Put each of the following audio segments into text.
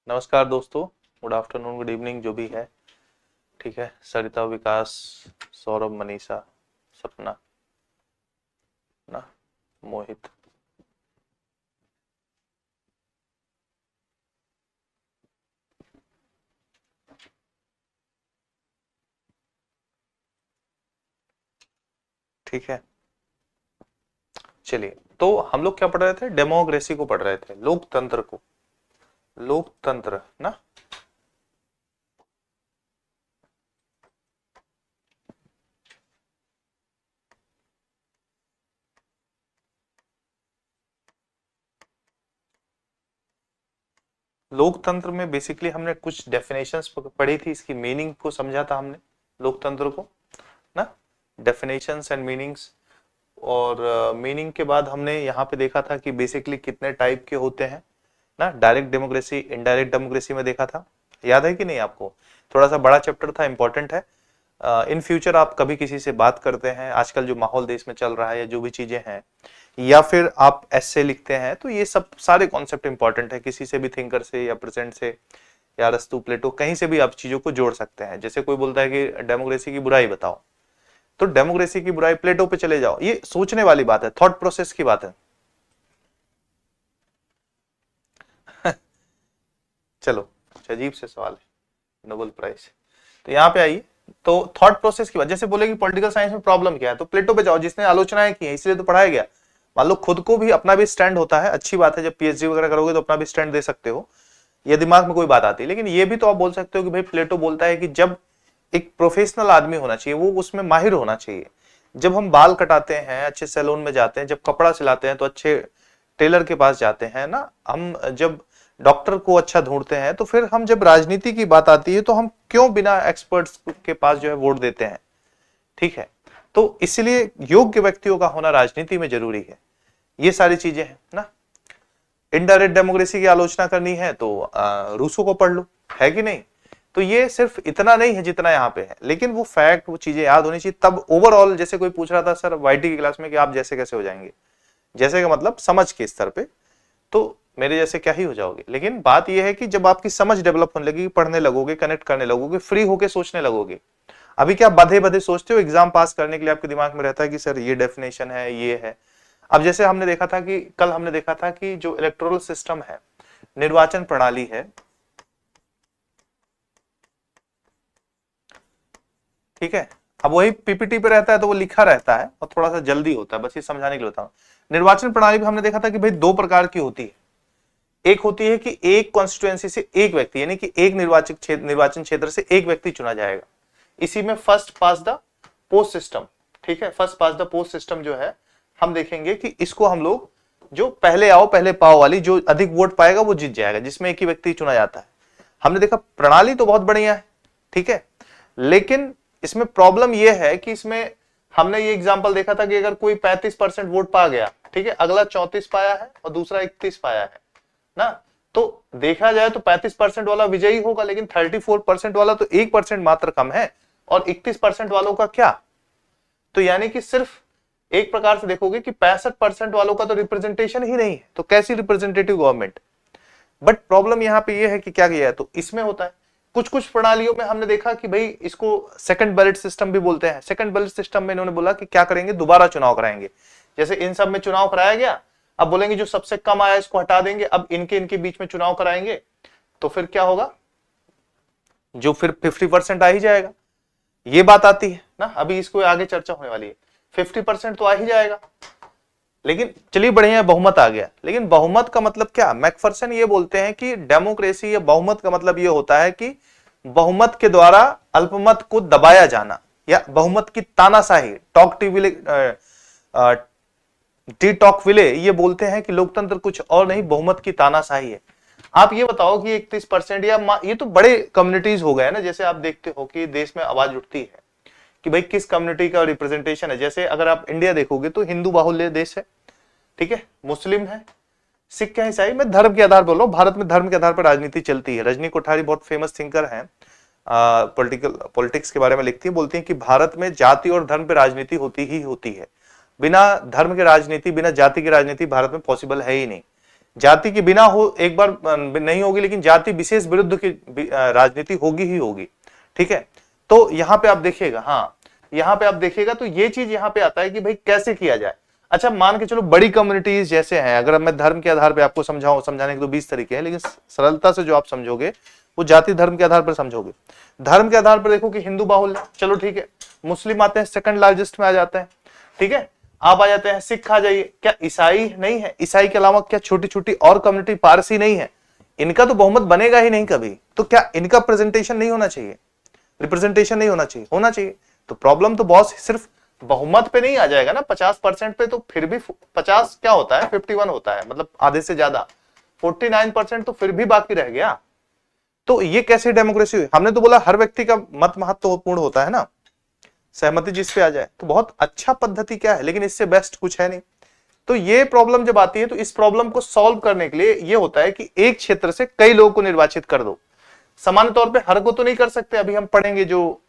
नमस्कार दोस्तों, good afternoon, good evening, जो भी है। ठीक है, सरिता, विकास, सौरभ, मनीषा, सपना, ना, मोहित। ठीक है, चलिए। तो हम लोग क्या पढ़ रहे थे? डेमोक्रेसी को पढ़ रहे थे, लोकतंत्र को। लोकतंत्र ना। लोकतंत्र में बेसिकली हमने कुछ डेफिनेशंस पढ़ी थी, इसकी मीनिंग को समझा था हमने, लोकतंत्र को ना। डेफिनेशंस एंड मीनिंग्स, और मीनिंग के बाद हमने यहाँ पे देखा था कि बेसिकली कितने टाइप के होते हैं ना। डायरेक्ट डेमोक्रेसी, इनडायरेक्ट डेमोक्रेसी में देखा था, याद है कि नहीं आपको? थोड़ा सा बड़ा चैप्टर था, इंपॉर्टेंट है। इन फ्यूचर आप कभी किसी से बात करते हैं, आजकल जो माहौल देश में चल रहा है या जो भी चीजें हैं, या फिर आप एस्से लिखते हैं, तो ये सब सारे कॉन्सेप्ट इंपॉर्टेंट है। किसी से भी, थिंकर से या प्रेजेंट से या अरस्तु, प्लेटो, कहीं से भी आप चीजों को जोड़ सकते हैं। जैसे कोई बोलता है कि डेमोक्रेसी की बुराई बताओ, तो डेमोक्रेसी की बुराई प्लेटो पे चले जाओ। ये सोचने वाली बात है, थॉट प्रोसेस की बात है। चलो, अजीब से सवाल है, नोबेल प्राइज। तो यहाँ पे आइए, तो थॉट प्रोसेस की बात। जैसे बोले कि पॉलिटिकल साइंस में प्रॉब्लम क्या है, तो प्लेटो पे जाओ, जिसने आलोचनाएं की है, इसलिए तो पढ़ाया गया। मान लो खुद को भी, अपना भी स्टैंड होता है, अच्छी बात है। जब पीएचडी वगैरह करोगे तो अपना भी स्टैंड दे सकते हो, ये दिमाग में कोई बात आती है। लेकिन ये भी तो आप बोल सकते हो कि भाई प्लेटो बोलता है कि जब एक प्रोफेशनल आदमी होना चाहिए, वो उसमें माहिर होना चाहिए। जब हम बाल कटाते हैं, अच्छे सैलून में जाते हैं, जब कपड़ा सिलाते हैं तो अच्छे टेलर के पास जाते हैं ना। हम जब डॉक्टर को अच्छा ढूंढते हैं, तो फिर हम जब राजनीति की बात आती है तो हम क्यों बिना एक्सपर्ट्स के पास जो है वोट देते हैं? ठीक है, तो इसलिए योग्य व्यक्तियों का होना राजनीति में जरूरी है। ये सारी चीजें हैं ना। इनडायरेक्ट डेमोक्रेसी की आलोचना करनी है तो रूसो को पढ़ लो, है कि नहीं? तो ये सिर्फ इतना नहीं है जितना यहाँ पे है, लेकिन वो फैक्ट, वो चीजें याद होनी चाहिए। तब ओवरऑल, जैसे कोई पूछ रहा था सर वाईटी की क्लास में कि आप जैसे कैसे हो जाएंगे, जैसे का मतलब समझ के स्तर पे, तो मेरे जैसे क्या ही हो जाओगे। लेकिन बात यह है कि जब आपकी समझ डेवलप होने लगेगी, पढ़ने लगोगे, कनेक्ट करने लगोगे, फ्री होके सोचने लगोगे। अभी क्या बधे बधे सोचते हो, एग्जाम पास करने के लिए आपके दिमाग में रहता है कि सर ये डेफिनेशन है, ये है। अब जैसे हमने देखा था कि कल हमने देखा था कि जो इलेक्टोरल सिस्टम है, निर्वाचन प्रणाली है, ठीक है। अब वही पीपीटी पे रहता है तो वो लिखा रहता है और थोड़ा सा जल्दी होता है, बस ये समझाने के लिए बताऊं। निर्वाचन प्रणाली भी हमने देखा था कि भाई दो प्रकार की होती है। एक होती है कि एक कॉन्स्टिट्यूएंसी से एक व्यक्ति, यानी कि एक निर्वाचन क्षेत्र से एक व्यक्ति चुना जाएगा। इसी में first pass the post system, ठीक है। First pass the post system जो है, हम देखेंगे कि इसको हम लोग जो पहले आओ पहले पाओ वाली, जो अधिक वोट पाएगा वो जीत जाएगा, जिसमें एक ही व्यक्ति चुना जाता है। हमने देखा प्रणाली तो बहुत बढ़िया है, ठीक है। लेकिन इसमें प्रॉब्लम यह है कि इसमें हमने ये एग्जांपल देखा था कि अगर कोई 35% वोट पा गया, ठीक है, अगला 34 पाया है और दूसरा 31 पाया है ना, तो देखा जाए तो 35% वाला विजयी होगा, लेकिन 34% वाला तो 1% मात्र कम है, और 31% वालों का क्या? तो यानी कि सिर्फ एक प्रकार से देखोगे कि 65% वालों का तो रिप्रेजेंटेशन ही नहीं है, तो कैसी रिप्रेजेंटेटिव गवर्नमेंट? बट प्रॉब्लम यहां पे ये है कि क्या किया है, तो इसमें होता है कुछ कुछ प्रणालियों में हमने देखा कि भाई इसको सेकंड बैलेट सिस्टम भी बोलते हैं। सेकंड बैलेट सिस्टम में इन्होंने बोला कि क्या करेंगे, दोबारा चुनाव कराएंगे। जैसे इन सब में चुनाव कराया गया, अब बोलेंगे जो सबसे कम आया इसको हटा देंगे, अब इनके इनके बीच में चुनाव कराएंगे, तो फिर क्या होगा, जो फिर 50% आ ही जाएगा। ये बात आती है ना, अभी इसको आगे चर्चा होने वाली है। 50% तो आ ही जाएगा, लेकिन चलिए बढ़िया है, बहुमत आ गया। लेकिन बहुमत का मतलब क्या? मैकफरसन ये बोलते हैं कि डेमोक्रेसी या बहुमत का मतलब ये होता है कि बहुमत के द्वारा अल्पमत को दबाया जाना, या बहुमत की तानाशाही। टी टॉकविले ये बोलते हैं कि लोकतंत्र कुछ और नहीं, बहुमत की तानाशाही है। आप ये बताओ कि 31% या ये तो बड़े कम्युनिटीज हो गए ना। जैसे आप देखते हो कि देश में आवाज उठती है कि भाई किस कम्युनिटी का रिप्रेजेंटेशन है। जैसे अगर आप इंडिया देखोगे तो हिंदू बाहुल्य देश है, ठीक है, मुस्लिम है, सिख है, ईसाई। मैं धर्म के आधार बोल रहा हूं, भारत में धर्म के आधार पर राजनीति चलती है। रजनी कोठारी बहुत फेमस थिंकर हैं, पॉलिटिक्स के बारे में लिखती है, बोलती है कि भारत में जाति और धर्म पे राजनीति होती ही होती है। बिना धर्म के राजनीति, बिना जाति की राजनीति भारत में पॉसिबल है ही नहीं। जाति के बिना हो एक बार नहीं होगी, लेकिन जाति विशेष विरुद्ध की राजनीति होगी ही होगी। ठीक है, तो यहां पे आप देखिएगा, हाँ यहां पे आप देखिएगा तो ये चीज यहां पे आता है कि भाई कैसे किया जाए। अच्छा मान के चलो बड़ी कम्युनिटीज जैसे हैं, अगर मैं धर्म के आधार पे आपको समझाऊं, समझाने के तो 20 तरीके हैं, लेकिन सरलता से जो आप समझोगे वो जाति धर्म के आधार पर समझोगे। धर्म के आधार पर देखो कि हिंदू बाहुल्य, चलो ठीक है, मुस्लिम आते हैं सेकंड लार्जेस्ट में आ जाते हैं। ठीक है, आप आ जाते हैं, सिख आ जाइए, क्या ईसाई नहीं है? ईसाई के अलावा क्या छोटी छोटी और कम्युनिटी, पारसी नहीं है? इनका तो बहुमत बनेगा ही नहीं कभी, तो क्या इनका प्रेजेंटेशन नहीं होना चाहिए, रिप्रेजेंटेशन नहीं होना चाहिए? होना चाहिए। तो प्रॉब्लम तो बॉस सिर्फ बहुमत पे नहीं आ जाएगा ना, 50% पे, तो फिर भी 50 क्या होता है, 51 होता है, मतलब आधे से ज्यादा, 49% तो फिर भी बाकी रह गया। तो ये कैसे डेमोक्रेसी हुई? हमने तो बोला हर व्यक्ति का मत महत्वपूर्ण होता है ना, सहमति जिस पे आ जाए, तो बहुत अच्छा पद्धति क्या है, लेकिन इससे बेस्ट कुछ है नहीं। तो ये प्रॉब्लम जब आती है तो इस प्रॉब्लम को सॉल्व करने के लिए ये होता है कि एक क्षेत्र से कई लोगों को निर्वाचित कर दो। सामान्य तौर पे हर को तो नहीं कर सकते, अभी हम पढ़ेंगे जो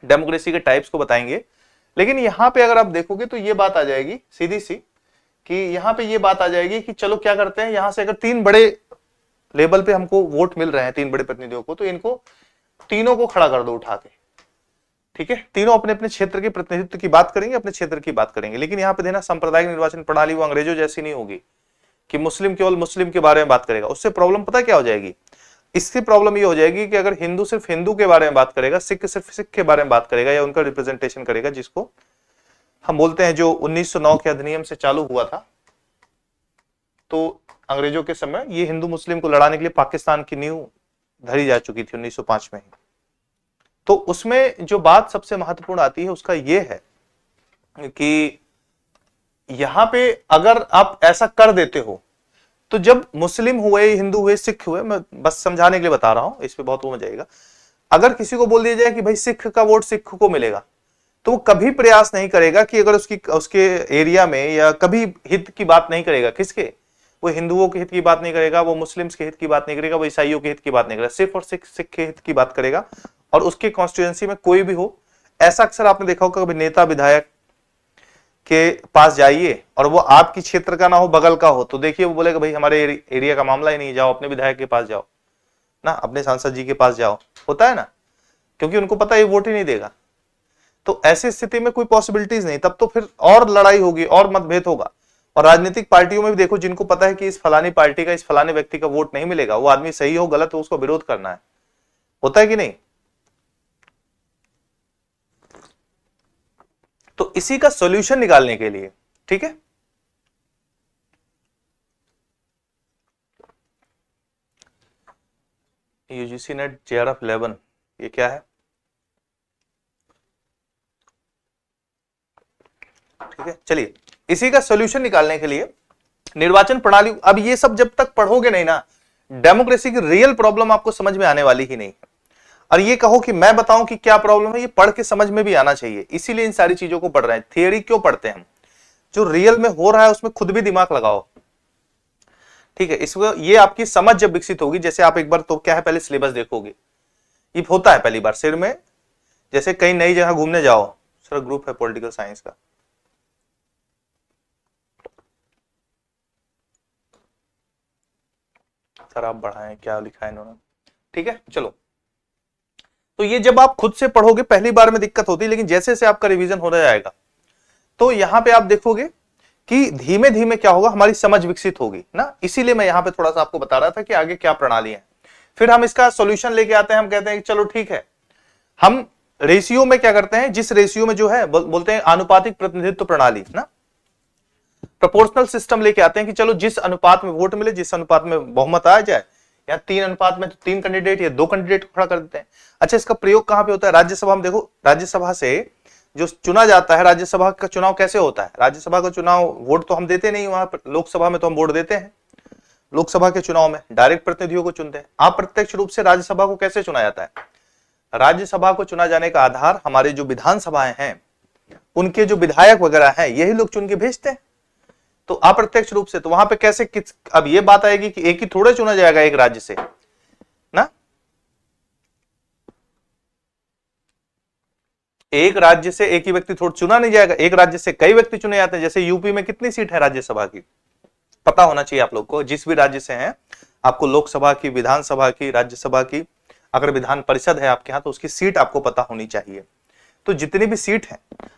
डेमोक्रेसी के टाइप्स को बताएंगे, लेकिन यहां पे अगर आप देखोगे तो ये बात आ जाएगी सीधी सी, कि यहां पे ये बात आ जाएगी कि चलो क्या करते हैं, यहां से अगर 3 बड़े लेवल पे हमको वोट मिल रहे हैं, 3 बड़े प्रतिनिधियों को, तो इनको तीनों को खड़ा कर दो उठा के। ठीक है, तीनों अपने अपने क्षेत्र के प्रतिनिधित्व की बात करेंगे, अपने क्षेत्र की बात करेंगे, लेकिन यहां पे देना सांप्रदायिक निर्वाचन प्रणाली वो अंग्रेजों जैसी नहीं होगी कि मुस्लिम केवल मुस्लिम के बारे में बात करेगा। उससे प्रॉब्लम पता क्या हो जाएगी? इसकी प्रॉब्लम ये हो जाएगी कि अगर हिंदू सिर्फ हिंदू के बारे में बात करेगा, सिख सिर्फ सिख के बारे में बात करेगा, या उनका रिप्रेजेंटेशन करेगा, जिसको हम बोलते हैं जो 1909 के अधिनियम से चालू हुआ था, तो अंग्रेजों के समय ये हिंदू मुस्लिम को लड़ाने के लिए पाकिस्तान की नींव धरी जा चुकी थी 1905 में ही। तो उसमें जो बात सबसे महत्वपूर्ण आती है उसका यह है कि यहां पे अगर आप ऐसा कर देते हो, तो जब मुस्लिम हुए, हिंदू हुए, सिख हुए, मैं बस समझाने के लिए बता रहा हूं, इस पे बहुत वो मजा आएगा, अगर किसी को बोल दिया जाए कि भाई सिख का वोट सिख को मिलेगा, तो वो कभी प्रयास नहीं करेगा कि अगर उसके एरिया में, या कभी हित की बात नहीं करेगा। किसके? वो हिंदुओं के हित की बात नहीं करेगा, वो मुस्लिम्स के हित की बात नहीं करेगा, वो ईसाइयों के हित की बात नहीं करेगा, सिर्फ और सिख के हित की बात करेगा। और उसके कॉन्स्टिट्यूएंसी में कोई भी हो, ऐसा अक्सर आपने देखा होगा, कभी नेता विधायक के पास जाइए और वो आपकी क्षेत्र का ना हो, बगल का हो, तो देखिए वो बोलेगा भाई हमारे एरिया का मामला ही नहीं, जाओ अपने विधायक के पास जाओ ना, अपने सांसद जी के पास जाओ, होता है ना, क्योंकि उनको पता है ये वोट ही नहीं देगा। तो ऐसी स्थिति में कोई पॉसिबिलिटीज नहीं, तब तो फिर और लड़ाई होगी और मतभेद होगा। और राजनीतिक पार्टियों में भी देखो, जिनको पता है कि इस फलानी पार्टी का, इस फलाने व्यक्ति का वोट नहीं मिलेगा, वो आदमी सही हो गलत हो, उसको विरोध करना है, होता है कि नहीं? तो इसी का सॉल्यूशन निकालने के लिए, ठीक है, यूजीसी नेट JRF 11, ये क्या है? ठीक है, चलिए इसी का सॉल्यूशन निकालने के लिए निर्वाचन प्रणाली, अब ये सब जब तक पढ़ोगे नहीं ना, डेमोक्रेसी की रियल प्रॉब्लम आपको समझ में आने वाली ही नहीं। और ये कहो कि मैं बताऊं कि क्या प्रॉब्लम है, ये पढ़ के समझ में भी आना चाहिए, इसीलिए इन सारी चीजों को पढ़ रहे हैं। थियरी क्यों पढ़ते हैं हम? जो रियल में हो रहा है उसमें खुद भी दिमाग लगाओ, ठीक है। इसको ये आपकी समझ जब विकसित होगी, जैसे आप एक बार तो क्या है, पहले सिलेबस देखोगे, ये होता है पहली बार सिर में, जैसे कहीं नई जगह घूमने जाओ, सर ग्रुप है पॉलिटिकल साइंस का, सर आप बढ़ाएं क्या लिखा है इन्होंने, ठीक है चलो। तो ये जब आप खुद से पढ़ोगे पहली बार में दिक्कत होती है, लेकिन जैसे जैसे आपका रिवीजन होता जाएगा तो यहां पे आप देखोगे कि धीमे धीमे क्या होगा, हमारी समझ विकसित होगी ना। इसीलिए मैं यहां पे थोड़ा सा आपको बता रहा था कि आगे क्या प्रणाली है। फिर हम इसका सॉल्यूशन लेके आते हैं, हम कहते हैं कि चलो ठीक है, हम रेशियो में क्या करते हैं, जिस रेशियो में जो है बोलते हैं आनुपातिक प्रतिनिधित्व प्रणाली ना, प्रोपोर्शनल सिस्टम लेके आते हैं कि चलो जिस अनुपात में वोट मिले, जिस अनुपात में बहुमत आ जाए, या 3 अनुपात में तो 3 कैंडिडेट या 2 कैंडिडेट को खड़ा कर देते हैं। अच्छा, इसका प्रयोग कहां पे होता है? राज्यसभा में। देखो राज्यसभा से जो चुना जाता है, राज्यसभा का चुनाव कैसे होता है? राज्यसभा का चुनाव वोट तो हम देते नहीं, वहां पर लोकसभा में तो हम वोट देते हैं। लोकसभा के चुनाव में डायरेक्ट प्रतिनिधियों को चुनते हैं। अप्रत्यक्ष रूप से राज्यसभा को कैसे चुना जाता है? राज्यसभा को चुना जाने का आधार हमारे जो विधानसभाएं हैं, उनके जो विधायक वगैरह हैं, यही लोग चुन के भेजते हैं। तो अप्रत्यक्ष रूप से तो वहां पे कैसे अब ये बात आएगी कि एक ही थोड़े चुना जाएगा एक राज्य से ना, एक राज्य से एक ही व्यक्ति थोड़ा चुना नहीं जाएगा, एक राज्य से कई व्यक्ति चुने जाते हैं। जैसे यूपी में कितनी सीट है राज्यसभा की? पता होना चाहिए आप लोग को, जिस भी राज्य से हैं आपको लोकसभा की, विधानसभा की, राज्यसभा की, अगर विधान परिषद है आपके यहाँ तो उसकी सीट आपको पता होनी चाहिए। तो जितनी भी सीट है,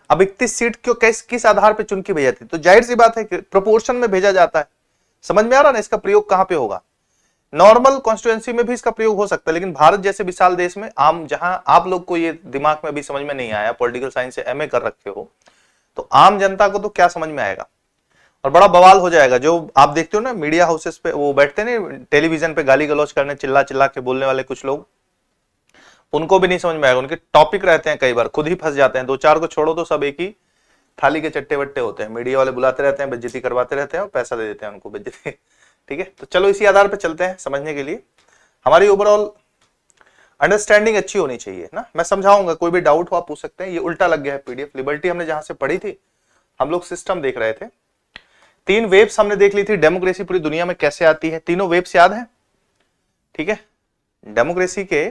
अब 31 सीट क्यों, किस आधार पर चुन के भेजी जाती है? तो जाहिर सी बात है कि प्रोपोर्शन में भेजा जाता है। समझ में आ रहा ना इसका प्रयोग कहां पे होगा? नॉर्मल कॉन्स्टिट्यूएंसी में भी इसका प्रयोग हो सकता है, लेकिन भारत जैसे विशाल देश में आम, जहां आप लोग को ये दिमाग में अभी समझ में नहीं आया, पॉलिटिकल साइंस से एमए कर रखे हो, तो आम जनता को तो क्या समझ में आएगा, और बड़ा बवाल हो जाएगा। जो आप देखते हो ना मीडिया हाउसेस पे वो बैठते नहीं, टेलीविजन पे गाली गलौज करने, चिल्ला चिल्ला के बोलने वाले कुछ लोग, उनको भी नहीं समझ में आएगा। उनके टॉपिक रहते हैं, कई बार खुद ही फंस जाते हैं। दो चार को छोड़ो तो सब एक ही थाली के चट्टे वट्टे होते हैं। मीडिया वाले बुलाते रहते हैं, बेइज्जती करवाते रहते हैं और पैसा दे देते हैं उनको बेइज्जती। ठीक है, तो चलो इसी आधार पर चलते हैं समझने के लिए। हमारी ओवरऑल अंडरस्टैंडिंग अच्छी होनी चाहिए ना। मैं समझाऊंगा, कोई भी डाउट हो आप पूछ सकते हैं। ये उल्टा लग गया है पीडीएफ। लिबर्टी हमने जहां से पढ़ी थी, हम लोग सिस्टम देख रहे थे। 3 वेव्स हमने देख ली थी, डेमोक्रेसी पूरी दुनिया में कैसे आती है। तीनों वेव्स याद है? ठीक है, डेमोक्रेसी के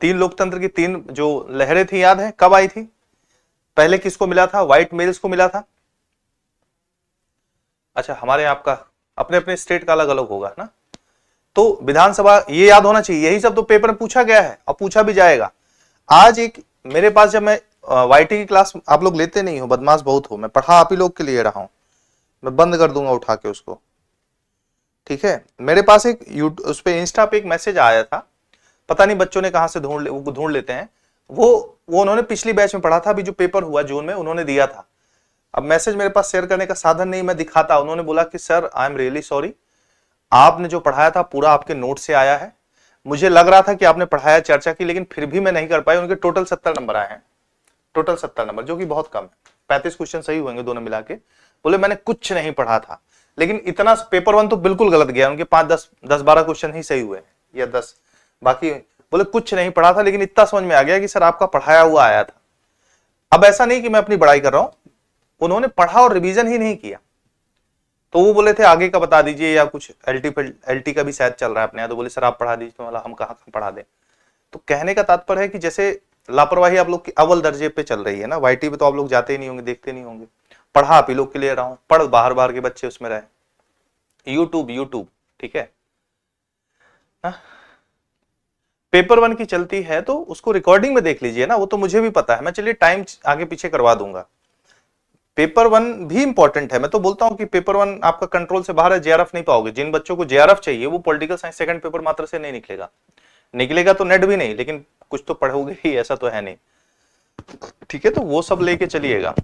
3 लोकतंत्र की 3 जो लहरें थी, याद है कब आई थी? पहले किसको मिला था? व्हाइट मेल्स को मिला था। अच्छा, हमारे आपका अपने अपने स्टेट का अलग अलग होगा ना। तो विधानसभा, ये याद होना चाहिए, यही सब तो पेपर में पूछा गया है और पूछा भी जाएगा। आज एक मेरे पास, जब मैं वाईटी की क्लास, आप लोग लेते नहीं हो, बदमाश बहुत हो, मैं पढ़ा आप ही लोग के लिए रहा हूं, मैं बंद कर दूंगा उठा के उसको। ठीक है, मेरे पास एक उस पे इंस्टा पे एक मैसेज आया था, पता नहीं बच्चों ने कहां से ढूंढ लेते हैं। वो उन्होंने पिछली बैच में पढ़ा था, अभी जो पेपर हुआ जून में उन्होंने दिया था। अब मैसेज मेरे पास शेयर करने का साधन नहीं, मैं दिखाता। उन्होंने बोला कि sir I am really sorry, आपने जो पढ़ाया था पूरा आपके नोट से आया है, मुझे लग रहा था कि आपने पढ़ाया, चर्चा की, लेकिन फिर भी मैं नहीं कर पाई। उनके टोटल 70 नंबर आए हैं, टोटल 70 नंबर, जो कि बहुत कम है। 35 क्वेश्चन सही होंगे दोनों मिला के। बोले मैंने कुछ नहीं पढ़ा था, लेकिन इतना पेपर 1 तो बिल्कुल गलत गया, उनके 5-10-12 क्वेश्चन ही सही हुए या 10, बाकी बोले कुछ नहीं पढ़ा था, लेकिन इतना समझ में आ गया कि सर आपका पढ़ाया हुआ आया था। अब ऐसा नहीं कि मैं अपनी बड़ाई कर रहा हूं, उन्होंने पढ़ा और रिवीजन ही नहीं किया। तो वो बोले थे आगे का बता दीजिए, या कुछ एलटी का भी शायद चल रहा है अपने यहाँ, तो बोले सर आप पढ़ा दीजिए। तो बोला हम कहाँ पढ़ा दें। तो कहने का तात्पर्य है कि जैसे लापरवाही आप लोग की अव्वल दर्जे पे चल रही है ना। वाईटी पे तो आप लोग जाते ही नहीं होंगे, देखते नहीं होंगे। पढ़ा आप ही लोग के लिए रहा हूं, पढ़ बाहर बाहर के बच्चे उसमें रहे। यूट्यूब ठीक है ना। पेपर 1 की चलती है तो उसको रिकॉर्डिंग में देख लीजिए ना, वो तो मुझे भी पता है। मैं चलिए टाइम आगे पीछे करवा दूंगा। पेपर 1 भी इंपॉर्टेंट है। मैं तो बोलता हूं कि पेपर 1 आपका कंट्रोल से बाहर है, जेआरएफ नहीं पाओगे। जिन बच्चों को जेआरएफ चाहिए वो पॉलिटिकल साइंस सेकंड पेपर मात्र से नहीं निकलेगा। निकलेगा तो नेट भी नहीं, लेकिन कुछ तो पढ़ोगे ही, ऐसा तो है नहीं। ठीक है, तो वो सब लेके चलिएगा।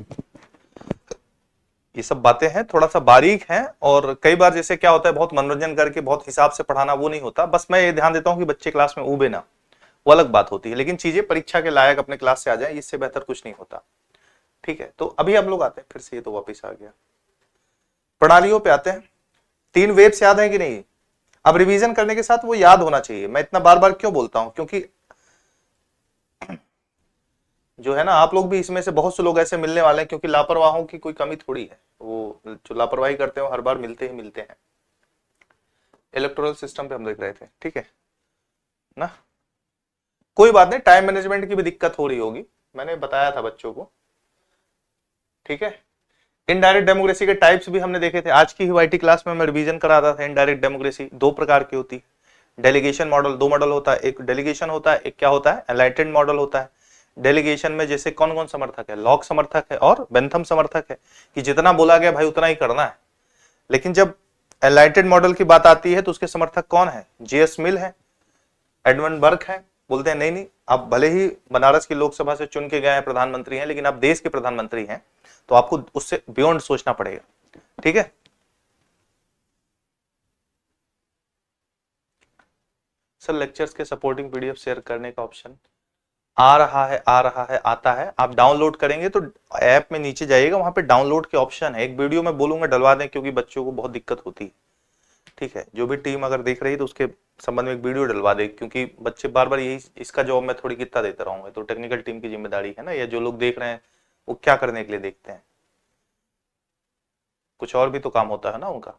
ये सब बातें हैं, थोड़ा सा बारीक हैं, और कई बार जैसे क्या होता है, बहुत मनोरंजन करके बहुत हिसाब से पढ़ाना, वो नहीं होता। बस मैं ये ध्यान देता हूं कि बच्चे क्लास में ऊबे ना, वो अलग बात होती है। लेकिन चीजें परीक्षा के लायक अपने क्लास से आ जाए, इससे बेहतर कुछ नहीं होता। ठीक है, तो अभी हम लोग आते हैं फिर से, ये तो वापिस आ गया। प्रणालियों पे आते हैं। 3 वेव्स याद है कि नहीं? अब रिवीजन करने के साथ वो याद होना चाहिए। मैं इतना बार बार क्यों बोलता हूं? क्योंकि जो है ना, आप लोग भी इसमें से बहुत से लोग ऐसे मिलने वाले हैं, क्योंकि लापरवाहों की कोई कमी थोड़ी है। वो जो लापरवाही करते हैं हर बार मिलते ही मिलते हैं। इलेक्टोरल सिस्टम पे हम देख रहे थे, ठीक है ना। कोई बात नहीं, टाइम मैनेजमेंट की भी दिक्कत हो रही होगी, मैंने बताया था बच्चों को। ठीक है, इनडायरेक्ट डेमोक्रेसी के टाइप्स भी हमने देखे थे। आज की ही वाईटी क्लास में मैं रिवीजन कराता था। इनडायरेक्ट डेमोक्रेसी 2 प्रकार की होती है। डेलीगेशन मॉडल, 2 मॉडल होता है, एक डेलीगेशन होता है, एक क्या होता है, एनलाइटेंड मॉडल होता है। डेलीगेशन में जैसे कौन कौन समर्थक है, लॉक समर्थक है और बेंथम समर्थक है, कि जितना बोला गया भाई उतना ही करना है। लेकिन जब एनलाइटेंड मॉडल की बात आती है तो उसके समर्थक कौन है? जेएस मिल है, एडमंड बर्क है। बोलते हैं नहीं नहीं, आप भले ही बनारस की लोकसभा से चुन के गए हैं, प्रधानमंत्री हैं, लेकिन आप देश के प्रधानमंत्री हैं, तो आपको उससे बियॉन्ड सोचना पड़ेगा। ठीक है, सर लेक्चर्स के सपोर्टिंग पीडीएफ शेयर करने का ऑप्शन आ रहा है, आता है। आप डाउनलोड करेंगे तो ऐप में नीचे जाइएगा, वहां पे डाउनलोड के ऑप्शन है। एक वीडियो में बोलूंगा डलवा दें, क्योंकि बच्चों को बहुत दिक्कत होती है। ठीक है, जो भी टीम अगर देख रही है तो उसके संबंध में एक वीडियो डलवा दे, क्योंकि बच्चे बार बार यही, इसका जवाब मैं थोड़ी कितना देता रहूंगा। तो टेक्निकल टीम की जिम्मेदारी है ना, या जो लोग देख रहे हैं वो क्या करने के लिए देखते हैं, कुछ और भी तो काम होता है ना उनका।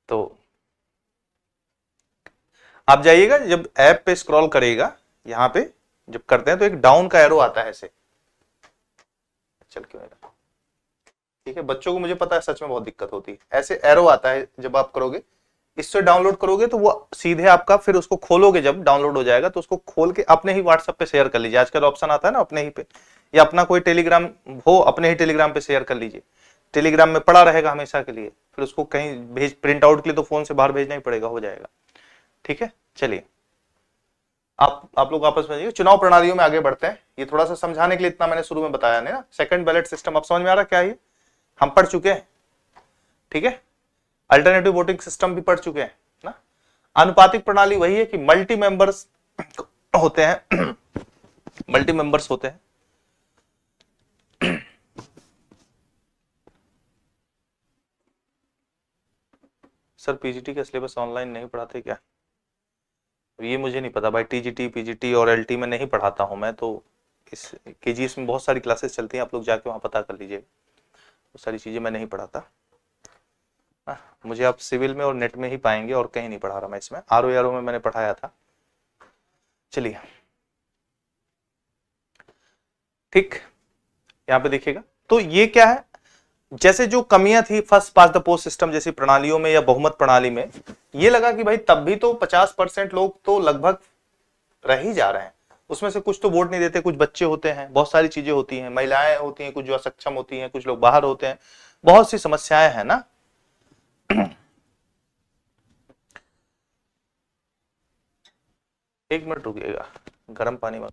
तो आप जाइएगा, जब ऐप पे स्क्रॉल करेगा, यहाँ पे जब करते हैं तो एक डाउन का एरो आता है ऐसे। चल क्यों ठीक है, बच्चों को मुझे पता है सच में बहुत दिक्कत होती है, ऐसे एरो आता है जब आप करोगे, इससे डाउनलोड करोगे तो वो सीधे आपका, फिर उसको खोलोगे जब डाउनलोड हो जाएगा तो उसको खोल के अपने ही व्हाट्सएप पे शेयर कर लीजिए। आजकल ऑप्शन आता है ना अपने ही पे, या अपना कोई टेलीग्राम हो अपने ही टेलीग्राम पे शेयर कर लीजिए, टेलीग्राम में पड़ा रहेगा हमेशा के लिए, फिर उसको कहीं भेज, प्रिंट आउट के लिए तो फोन से बाहर भेजना ही पड़ेगा, हो जाएगा। ठीक है, चलिए आप लोग आपस में चुनाव प्रणालियों में आगे बढ़ते हैं। ये थोड़ा सा समझाने के लिए इतना मैंने शुरू में बताया ना, सेकंड बैलेट सिस्टम अब समझ में आ रहा क्या है, हम पढ़ चुके हैं। ठीक है, अल्टरनेटिव वोटिंग सिस्टम भी पढ़ चुके हैं ना। अनुपातिक प्रणाली वही है कि मल्टी मेंबर्स होते हैं, मल्टी मेंबर्स होते हैं। सर पीजीटी का सिलेबस ऑनलाइन नहीं पढ़ाते क्या? ये मुझे नहीं पता भाई, टीजीटी पीजीटी और एलटी में नहीं पढ़ाता हूं मैं, तो इस केजीएस में बहुत सारी क्लासेस चलती हैं, आप लोग जाके वहां पता कर लीजिए, वो सारी चीजें मैं नहीं पढ़ाता। मुझे आप सिविल में और नेट में ही पाएंगे, और कहीं नहीं पढ़ा रहा मैं इसमें। आरओ में मैंने पढ़ाया था। चलिए ठीक, यहाँ पे देखिएगा तो ये क्या है, जैसे जो कमियां थी first pass the post system जैसी प्रणालियों में या बहुमत प्रणाली में, ये लगा कि भाई तब भी तो 50% लोग तो लगभग रह ही जा रहे हैं, उसमें से कुछ तो वोट नहीं देते, कुछ बच्चे होते हैं, बहुत सारी चीजें होती हैं, महिलाएं होती हैं, कुछ जो असक्षम होती हैं, कुछ लोग बाहर होते हैं, बहुत सी समस्याएं हैं ना। एक मिनट रुकिएगा, गर्म पानी में।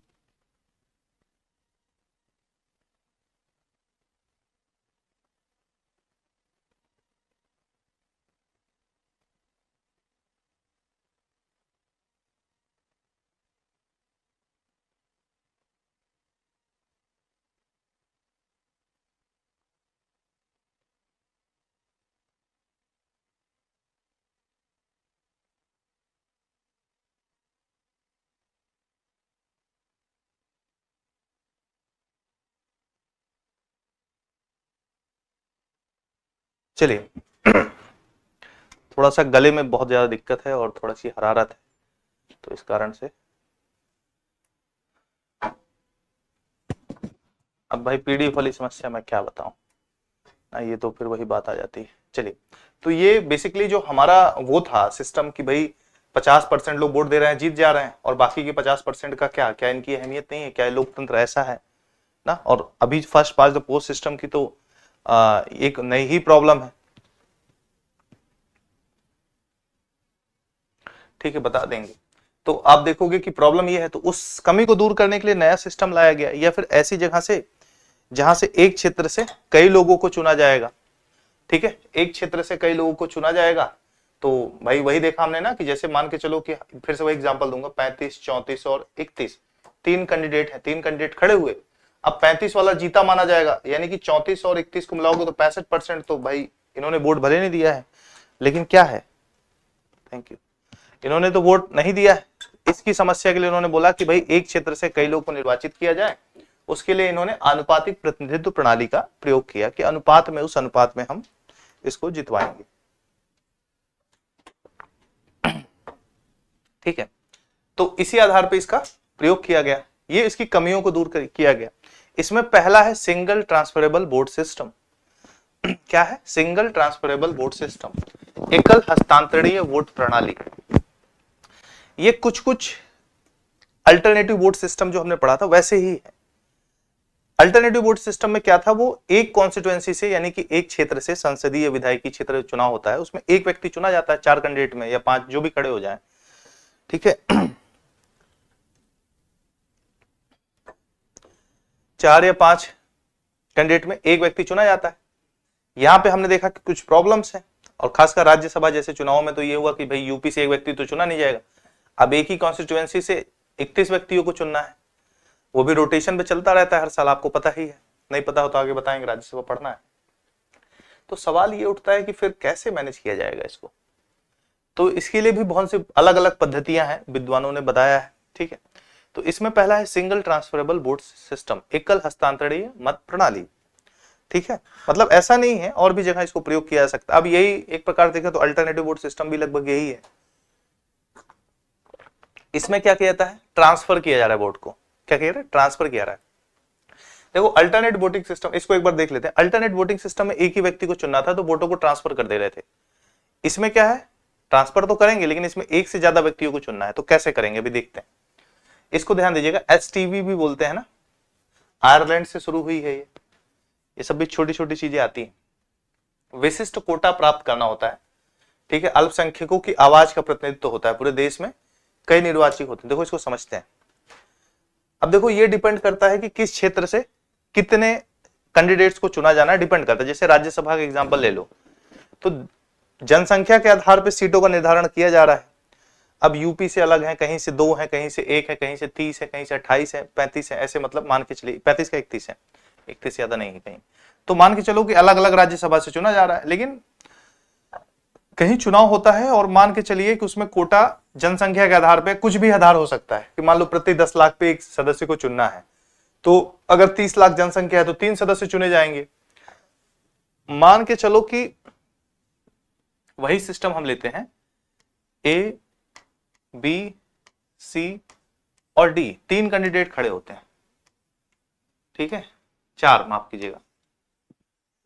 चलिए थोड़ा सा गले में बहुत ज्यादा दिक्कत है और थोड़ा सी हरारत है, तो इस कारण से अब भाई पीडीएफ वाली समस्या मैं क्या बताऊं ना, ये तो फिर वही बात आ जाती है। चलिए, तो ये बेसिकली जो हमारा वो था सिस्टम कि भाई 50% लोग वोट दे रहे हैं जीत जा रहे हैं, और बाकी के 50% का क्या क्या इनकी अहमियत नहीं है, क्या लोकतंत्र ऐसा है ना। और अभी first pass the post system की तो एक नई ही प्रॉब्लम है। ठीक है, बता देंगे। तो आप देखोगे कि प्रॉब्लम ये है, तो उस कमी को दूर करने के लिए नया सिस्टम लाया गया, या फिर ऐसी जगह से जहां से एक क्षेत्र से कई लोगों को चुना जाएगा। ठीक है, एक क्षेत्र से कई लोगों को चुना जाएगा, तो भाई वही देखा हमने ना कि जैसे मान के चलो कि फिर से वही एग्जांपल दूंगा, 35, 34 और 31 तीन कैंडिडेट हैं, तीन कैंडिडेट खड़े हुए, अब 35 वाला जीता माना जाएगा, यानी कि 34 और 31 को मिलाओगे तो 65%, तो भाई इन्होंने वोट भले नहीं दिया है, लेकिन क्या है, थैंक यू, इन्होंने तो वोट नहीं दिया है। इसकी समस्या के लिए उन्होंने बोला कि भाई एक क्षेत्र से कई लोगों को निर्वाचित किया जाए, उसके लिए इन्होंने आनुपातिक प्रतिनिधित्व प्रणाली का प्रयोग किया कि अनुपात में, उस अनुपात में हम इसको जितवाएंगे। ठीक है, तो इसी आधार पर इसका प्रयोग किया गया, ये इसकी कमियों को दूर किया गया। इसमें पहला है सिंगल ट्रांसफरेबल वोट सिस्टम। क्या है? सिंगल ट्रांसफरेबल वोट सिस्टम, एकल हस्तांतरणीय वोट प्रणाली। ये कुछ अल्टरनेटिव वोट सिस्टम जो हमने पढ़ा था वैसे ही है। अल्टरनेटिव वोट सिस्टम में क्या था, वो एक कॉन्स्टिट्यूएंसी से, यानी कि एक क्षेत्र से, संसदीय विधायकी क्षेत्र चुनाव होता है, उसमें एक व्यक्ति चुना जाता है 4 कैंडिडेट में, या 5 जो भी खड़े हो जाए। ठीक है, 4 या 5 कैंडिडेट में एक व्यक्ति चुना जाता है। यहां पे हमने देखा कि कुछ प्रॉब्लम्स हैं, और खासकर राज्यसभा जैसे चुनाव में तो ये हुआ कि भाई यूपी से एक व्यक्ति तो चुना नहीं जाएगा, अब एक ही कॉन्स्टिट्यूएंसी से 31 व्यक्तियों को चुनना है, वो भी रोटेशन पे चलता रहता है हर साल, आपको पता ही है, नहीं पता हो तो आगे बताएंगे, राज्यसभा पढ़ना है। तो सवाल ये उठता है कि फिर कैसे मैनेज किया जाएगा इसको, तो इसके लिए भी बहुत सी अलग अलग पद्धतियां हैं, विद्वानों ने बताया है। ठीक है, तो इसमें पहला है सिंगल ट्रांसफरेबल वोट सिस्टम, एकल हस्तांतरणीय मत प्रणाली। ठीक है, मतलब ऐसा नहीं है, और भी जगह इसको प्रयोग किया जा सकता है। अब यही एक प्रकार देखा तो अल्टरनेटिव वोट सिस्टम भी लगभग यही है। इसमें क्या किया जाता है, ट्रांसफर किया जा रहा है वोट को, क्या किया जा रहा है, ट्रांसफर किया जा रहा है। देखो अल्टरनेट वोटिंग सिस्टम, इसको एक बार देख लेते हैं। अल्टरनेट वोटिंग सिस्टम में एक ही व्यक्ति को चुनना था तो वोटों को ट्रांसफर कर दे रहे थे। इसमें क्या है, ट्रांसफर तो करेंगे लेकिन इसमें एक से ज्यादा व्यक्तियों को चुनना है, तो कैसे करेंगे अभी देखते हैं। इसको ध्यान दीजिएगा, एसटीवी भी बोलते हैं ना, आयरलैंड से शुरू हुई है ये सब भी छोटी छोटी चीजें आती हैं। विशिष्ट कोटा प्राप्त करना होता है, ठीक है। अल्पसंख्यकों की आवाज का प्रतिनिधित्व होता है, पूरे देश में कई निर्वाचित होते हैं। देखो इसको समझते हैं। अब देखो ये डिपेंड करता है कि किस क्षेत्र से कितने कैंडिडेट्स को चुना जाना है, डिपेंड करता है। जैसे राज्यसभा का एग्जांपल ले लो तो जनसंख्या के आधार पर सीटों का निर्धारण किया जा रहा है। अब यूपी से अलग है, कहीं से 2 है, कहीं से 1 है, कहीं से 30 है, कहीं से 28 है, 35 है, ऐसे मतलब मान के चलिए 35 का 31 है, 31 ज्यादा नहीं है कहीं, तो मान के चलो कि अलग अलग राज्यसभा से चुना जा रहा है। लेकिन कहीं चुनाव होता है और मान के चलिए कि उसमें कोटा जनसंख्या के आधार पे कुछ भी आधार हो सकता है कि मान लो प्रति 10 लाख पे एक सदस्य को चुनना है, तो अगर 30 लाख जनसंख्या है तो 3 सदस्य चुने जाएंगे। मान के चलो कि वही सिस्टम हम लेते हैं, ए बी सी और डी, 3 कैंडिडेट खड़े होते हैं, ठीक है, 4 माफ कीजिएगा,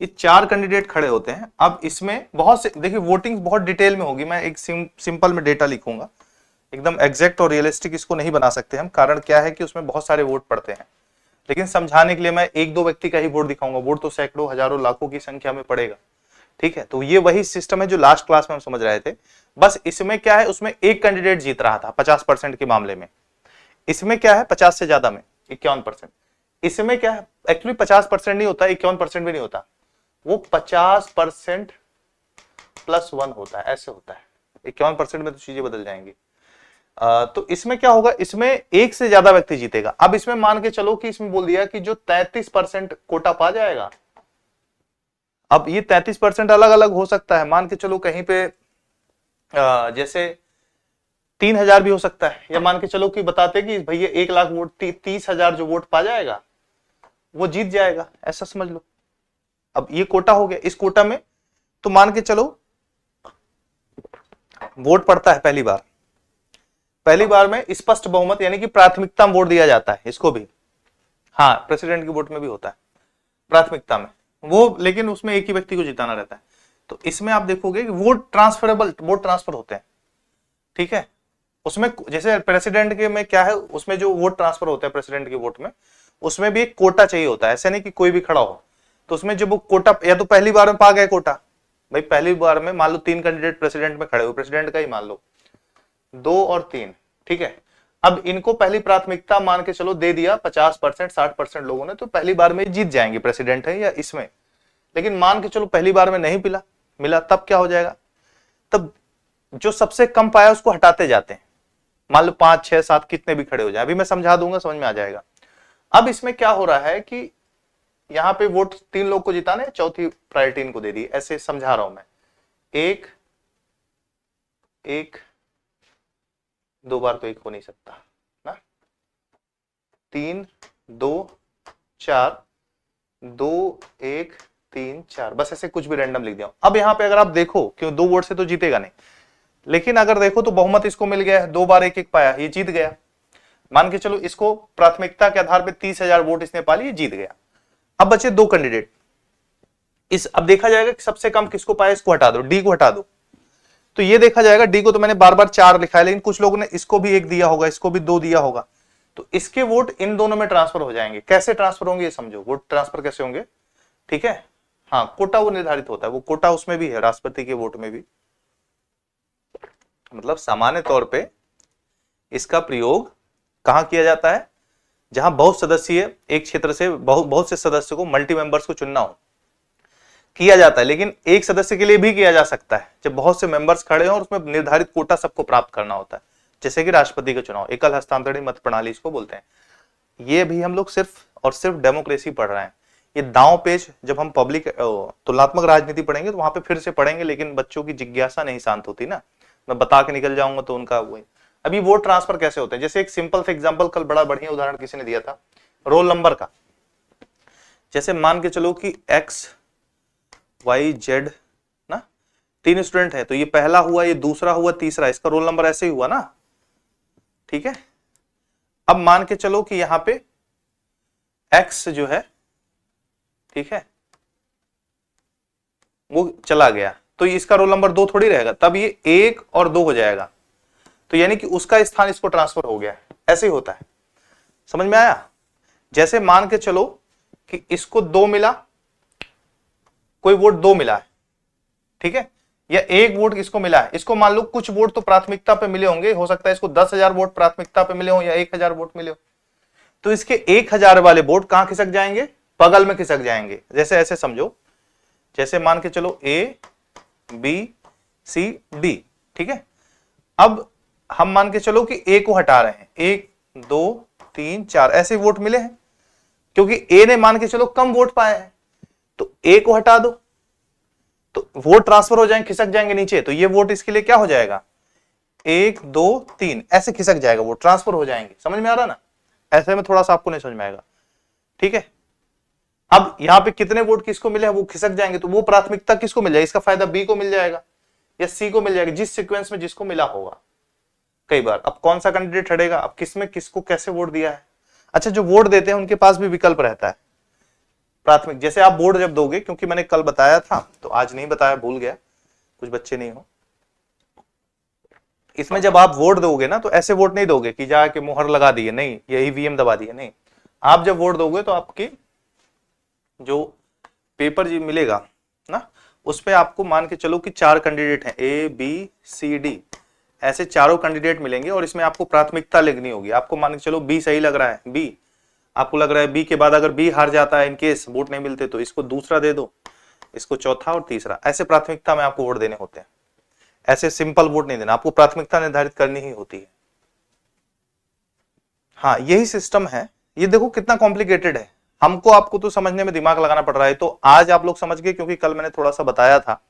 ये 4 कैंडिडेट खड़े होते हैं। अब इसमें बहुत से, देखिए वोटिंग बहुत डिटेल में होगी, मैं एक सिंपल में डेटा लिखूंगा, एकदम एग्जैक्ट और रियलिस्टिक इसको नहीं बना सकते हम, कारण क्या है कि उसमें बहुत सारे वोट पड़ते हैं। लेकिन समझाने के लिए मैं 1-2 व्यक्ति का ही वोट दिखाऊंगा, वोट तो सैकड़ों हजारों लाखों की संख्या में पड़ेगा, ठीक है। तो ये वही सिस्टम है जो लास्ट क्लास में हम समझ रहे थे, बस इसमें क्या है, उसमें एक कैंडिडेट जीत रहा था 50% के मामले में। इसमें क्या है 50 से ज्यादा में 51%। इसमें क्या है, एक्चुअली 50% नहीं होता, 51% भी नहीं होता, वो 50% + 1 होता है, ऐसे होता है। 51% में तो चीजें बदल जाएंगी। तो इसमें क्या होगा, इसमें एक से ज्यादा व्यक्ति जीतेगा। अब इसमें मान के चलो कि इसमें बोल दिया कि जो 33% कोटा पा जाएगा, अब ये 33% अलग अलग हो सकता है, मान के चलो कहीं पे जैसे 3000 भी हो सकता है, या मान के चलो कि बताते कि भैया 1 लाख वोट 30,000 जो वोट पा जाएगा वो जीत जाएगा, ऐसा समझ लो। अब ये कोटा हो गया, इस कोटा में तो मान के चलो वोट पड़ता है पहली बार में स्पष्ट बहुमत यानी कि प्राथमिकता में वोट दिया जाता है इसको भी। हाँ, प्रेसिडेंट की वोट में भी होता है प्राथमिकता में वो, लेकिन उसमें एक ही व्यक्ति को जिताना रहता है। तो इसमें आप देखोगे कि वोट ट्रांसफर होते हैं, ठीक है। उसमें जैसे प्रेसिडेंट के में क्या है, उसमें जो वोट ट्रांसफर होता है प्रेसिडेंट की वोट में, उसमें भी एक कोटा चाहिए होता है, ऐसे नहीं कि कोई भी खड़ा हो। तो उसमें जब वो कोटा, या तो पहली बार में पा गए कोटा, भाई पहली बार में मान लो 3 कैंडिडेट प्रेसिडेंट में खड़े हुए, प्रेसिडेंट का ही मान लो 2 और 3, ठीक है। अब इनको पहली प्राथमिकता मान के चलो दे दिया 50% 60% लोगों ने, तो पहली बार में जीत जाएंगे, प्रेसिडेंट है या इसमें। लेकिन मान के चलो पहली बार में नहीं मिला, तब क्या हो जाएगा, तब जो सबसे कम पाया उसको हटाते जाते हैं, मान लो 5 6 7 कितने भी खड़े हो जाए, अभी मैं समझा दूंगा, समझ में आ जाएगा। अब इसमें क्या हो रहा है कि यहां पे वोट 3 लोग को जिताने, चौथी प्रायोरिटी इनको दे दी, ऐसे समझा रहा हूं मैं। 1 2 बार तो 1 हो नहीं सकता ना, 3 2 4 2 1 3 4, बस ऐसे कुछ भी रैंडम लिख दिया। अब यहां पे अगर आप देखो, क्यों 2 वोट से तो जीतेगा नहीं, लेकिन अगर देखो तो बहुमत इसको मिल गया है, 2 बार 1 1 पाया, ये जीत गया। मान के चलो इसको प्राथमिकता के आधार पर 30,000 वोट इसने पा लिए, जीत गया। अब बचे 2 कैंडिडेट, अब देखा जाएगा कि सबसे कम किसको पाया, इसको हटा दो, डी को हटा दो। तो ये देखा जाएगा, डी को तो मैंने बार बार 4 लिखा है, लेकिन कुछ लोगों ने इसको भी 1 दिया होगा, इसको भी 2 दिया होगा, तो इसके वोट इन दोनों में ट्रांसफर हो जाएंगे। कैसे ट्रांसफर होंगे ये समझो, वोट ट्रांसफर कैसे होंगे, ठीक है। हाँ, कोटा वो निर्धारित होता है, वो कोटा उसमें भी है, राष्ट्रपति के वोट में भी। मतलब सामान्य तौर पे इसका प्रयोग कहां किया जाता है, जहां बहुत सदस्यीय एक क्षेत्र से बहुत से सदस्य को, मल्टी मेंबर्स को चुनना हो, किया जाता है। लेकिन एक सदस्य के लिए भी किया जा सकता है जब बहुत से मेंबर्स खड़े हों और उसमें निर्धारित कोटा सबको प्राप्त करना होता है, जैसे कि राष्ट्रपति का चुनाव, एकल हस्तांतरण मत प्रणाली इसको बोलते हैं। ये भी हम लोग सिर्फ और सिर्फ डेमोक्रेसी पढ़ रहे हैं। ये दांव पेच जब हम पब्लिक तुलनात्मक राजनीति पढ़ेंगे तो वहां पे फिर से पढ़ेंगे, लेकिन बच्चों की जिज्ञासा नहीं शांत होती ना, मैं बता के निकल जाऊंगा तो उनका वही। अभी वोट ट्रांसफर कैसे होते हैं, जैसे एक सिंपल सा एग्जांपल, कल बड़ा बढ़िया उदाहरण किसी ने दिया था रोल नंबर का। जैसे मान के चलो कि X Y Z ना 3 स्टूडेंट है, तो ये पहला हुआ, ये दूसरा हुआ, तीसरा, इसका रोल नंबर ऐसे ही हुआ ना, ठीक है। अब मान के चलो कि यहाँ पे X जो है ठीक है, वो चला गया तो इसका रोल नंबर 2 थोड़ी रहेगा, तब ये 1 और 2 हो जाएगा, तो यानी कि उसका स्थान इसको ट्रांसफर हो गया। ऐसे ही होता है, समझ में आया? जैसे मान के चलो कि इसको 2 मिला, कोई वोट 2 मिला है, ठीक है, या 1 वोट इसको मिला है, इसको मान लो कुछ वोट तो प्राथमिकता पे मिले होंगे, हो सकता है इसको 10,000 वोट प्राथमिकता पे मिले हो या 1,000 वोट मिले हो, तो इसके 1,000 वाले वोट कहां खिसक जाएंगे? बगल में खिसक जाएंगे। जैसे ऐसे समझो, जैसे मान के चलो ए बी सी डी, ठीक है, अब हम मान के चलो कि ए को हटा रहे हैं, 1 2 3 4 ऐसे वोट मिले हैं, क्योंकि ए ने मान के चलो कम वोट पाए हैं, तो ए को हटा दो तो वोट ट्रांसफर हो जाएंगे, खिसक जाएंगे नीचे, तो ये वोट इसके लिए क्या हो जाएगा? 1 2 3 ऐसे खिसक जाएगा, वो ट्रांसफर हो जाएंगे। समझ में आ रहा ना? ऐसे में थोड़ा सा आपको नहीं समझ में आएगा, ठीक है। अब यहां पे कितने वोट किसको मिले हैं, वो खिसक जाएंगे, तो वो प्राथमिकता किसको मिल जाएगी? इसका फायदा बी को मिल जाएगा या सी को मिल जाएगा, जिस सीक्वेंस में जिसको मिला होगा। कई बार अब कौन सा कैंडिडेट हटेगा, अब किसमें किसको कैसे वोट दिया है। अच्छा, जो वोट देते हैं उनके पास भी विकल्प रहता है प्राथमिक, जैसे आप वोट जब दोगे, क्योंकि मैंने कल बताया था तो आज नहीं बताया, भूल गया, कुछ बच्चे नहीं हो, इसमें जब आप वोट दोगे ना तो ऐसे वोट नहीं दोगे कि जाके मुहर लगा दिए, नहीं, या ईवीएम दबा दिए, नहीं। आप जब वोट दोगे तो आपकी जो पेपर जी मिलेगा ना, उस पे आपको मान के चलो कि 4 कैंडिडेट हैं, ए बी सी डी, ऐसे चारों कैंडिडेट मिलेंगे और इसमें आपको प्राथमिकता लिखनी होगी। आपको मान के चलो बी सही लग रहा है, बी आपको लग रहा है, बी के बाद अगर बी हार जाता है, इनकेस वोट नहीं मिलते, तो इसको दूसरा दे दो, इसको चौथा और तीसरा, ऐसे प्राथमिकता में आपको वोट देने होते हैं। ऐसे सिंपल वोट नहीं देना, आपको प्राथमिकता निर्धारित करनी ही होती है। हाँ, यही सिस्टम है। ये देखो कितना कॉम्प्लिकेटेड है, हमको आपको तो समझने में दिमाग लगाना पड़ रहा है, तो आज आप लोग समझ गए, क्योंकि कल मैंने थोड़ा सा बताया था।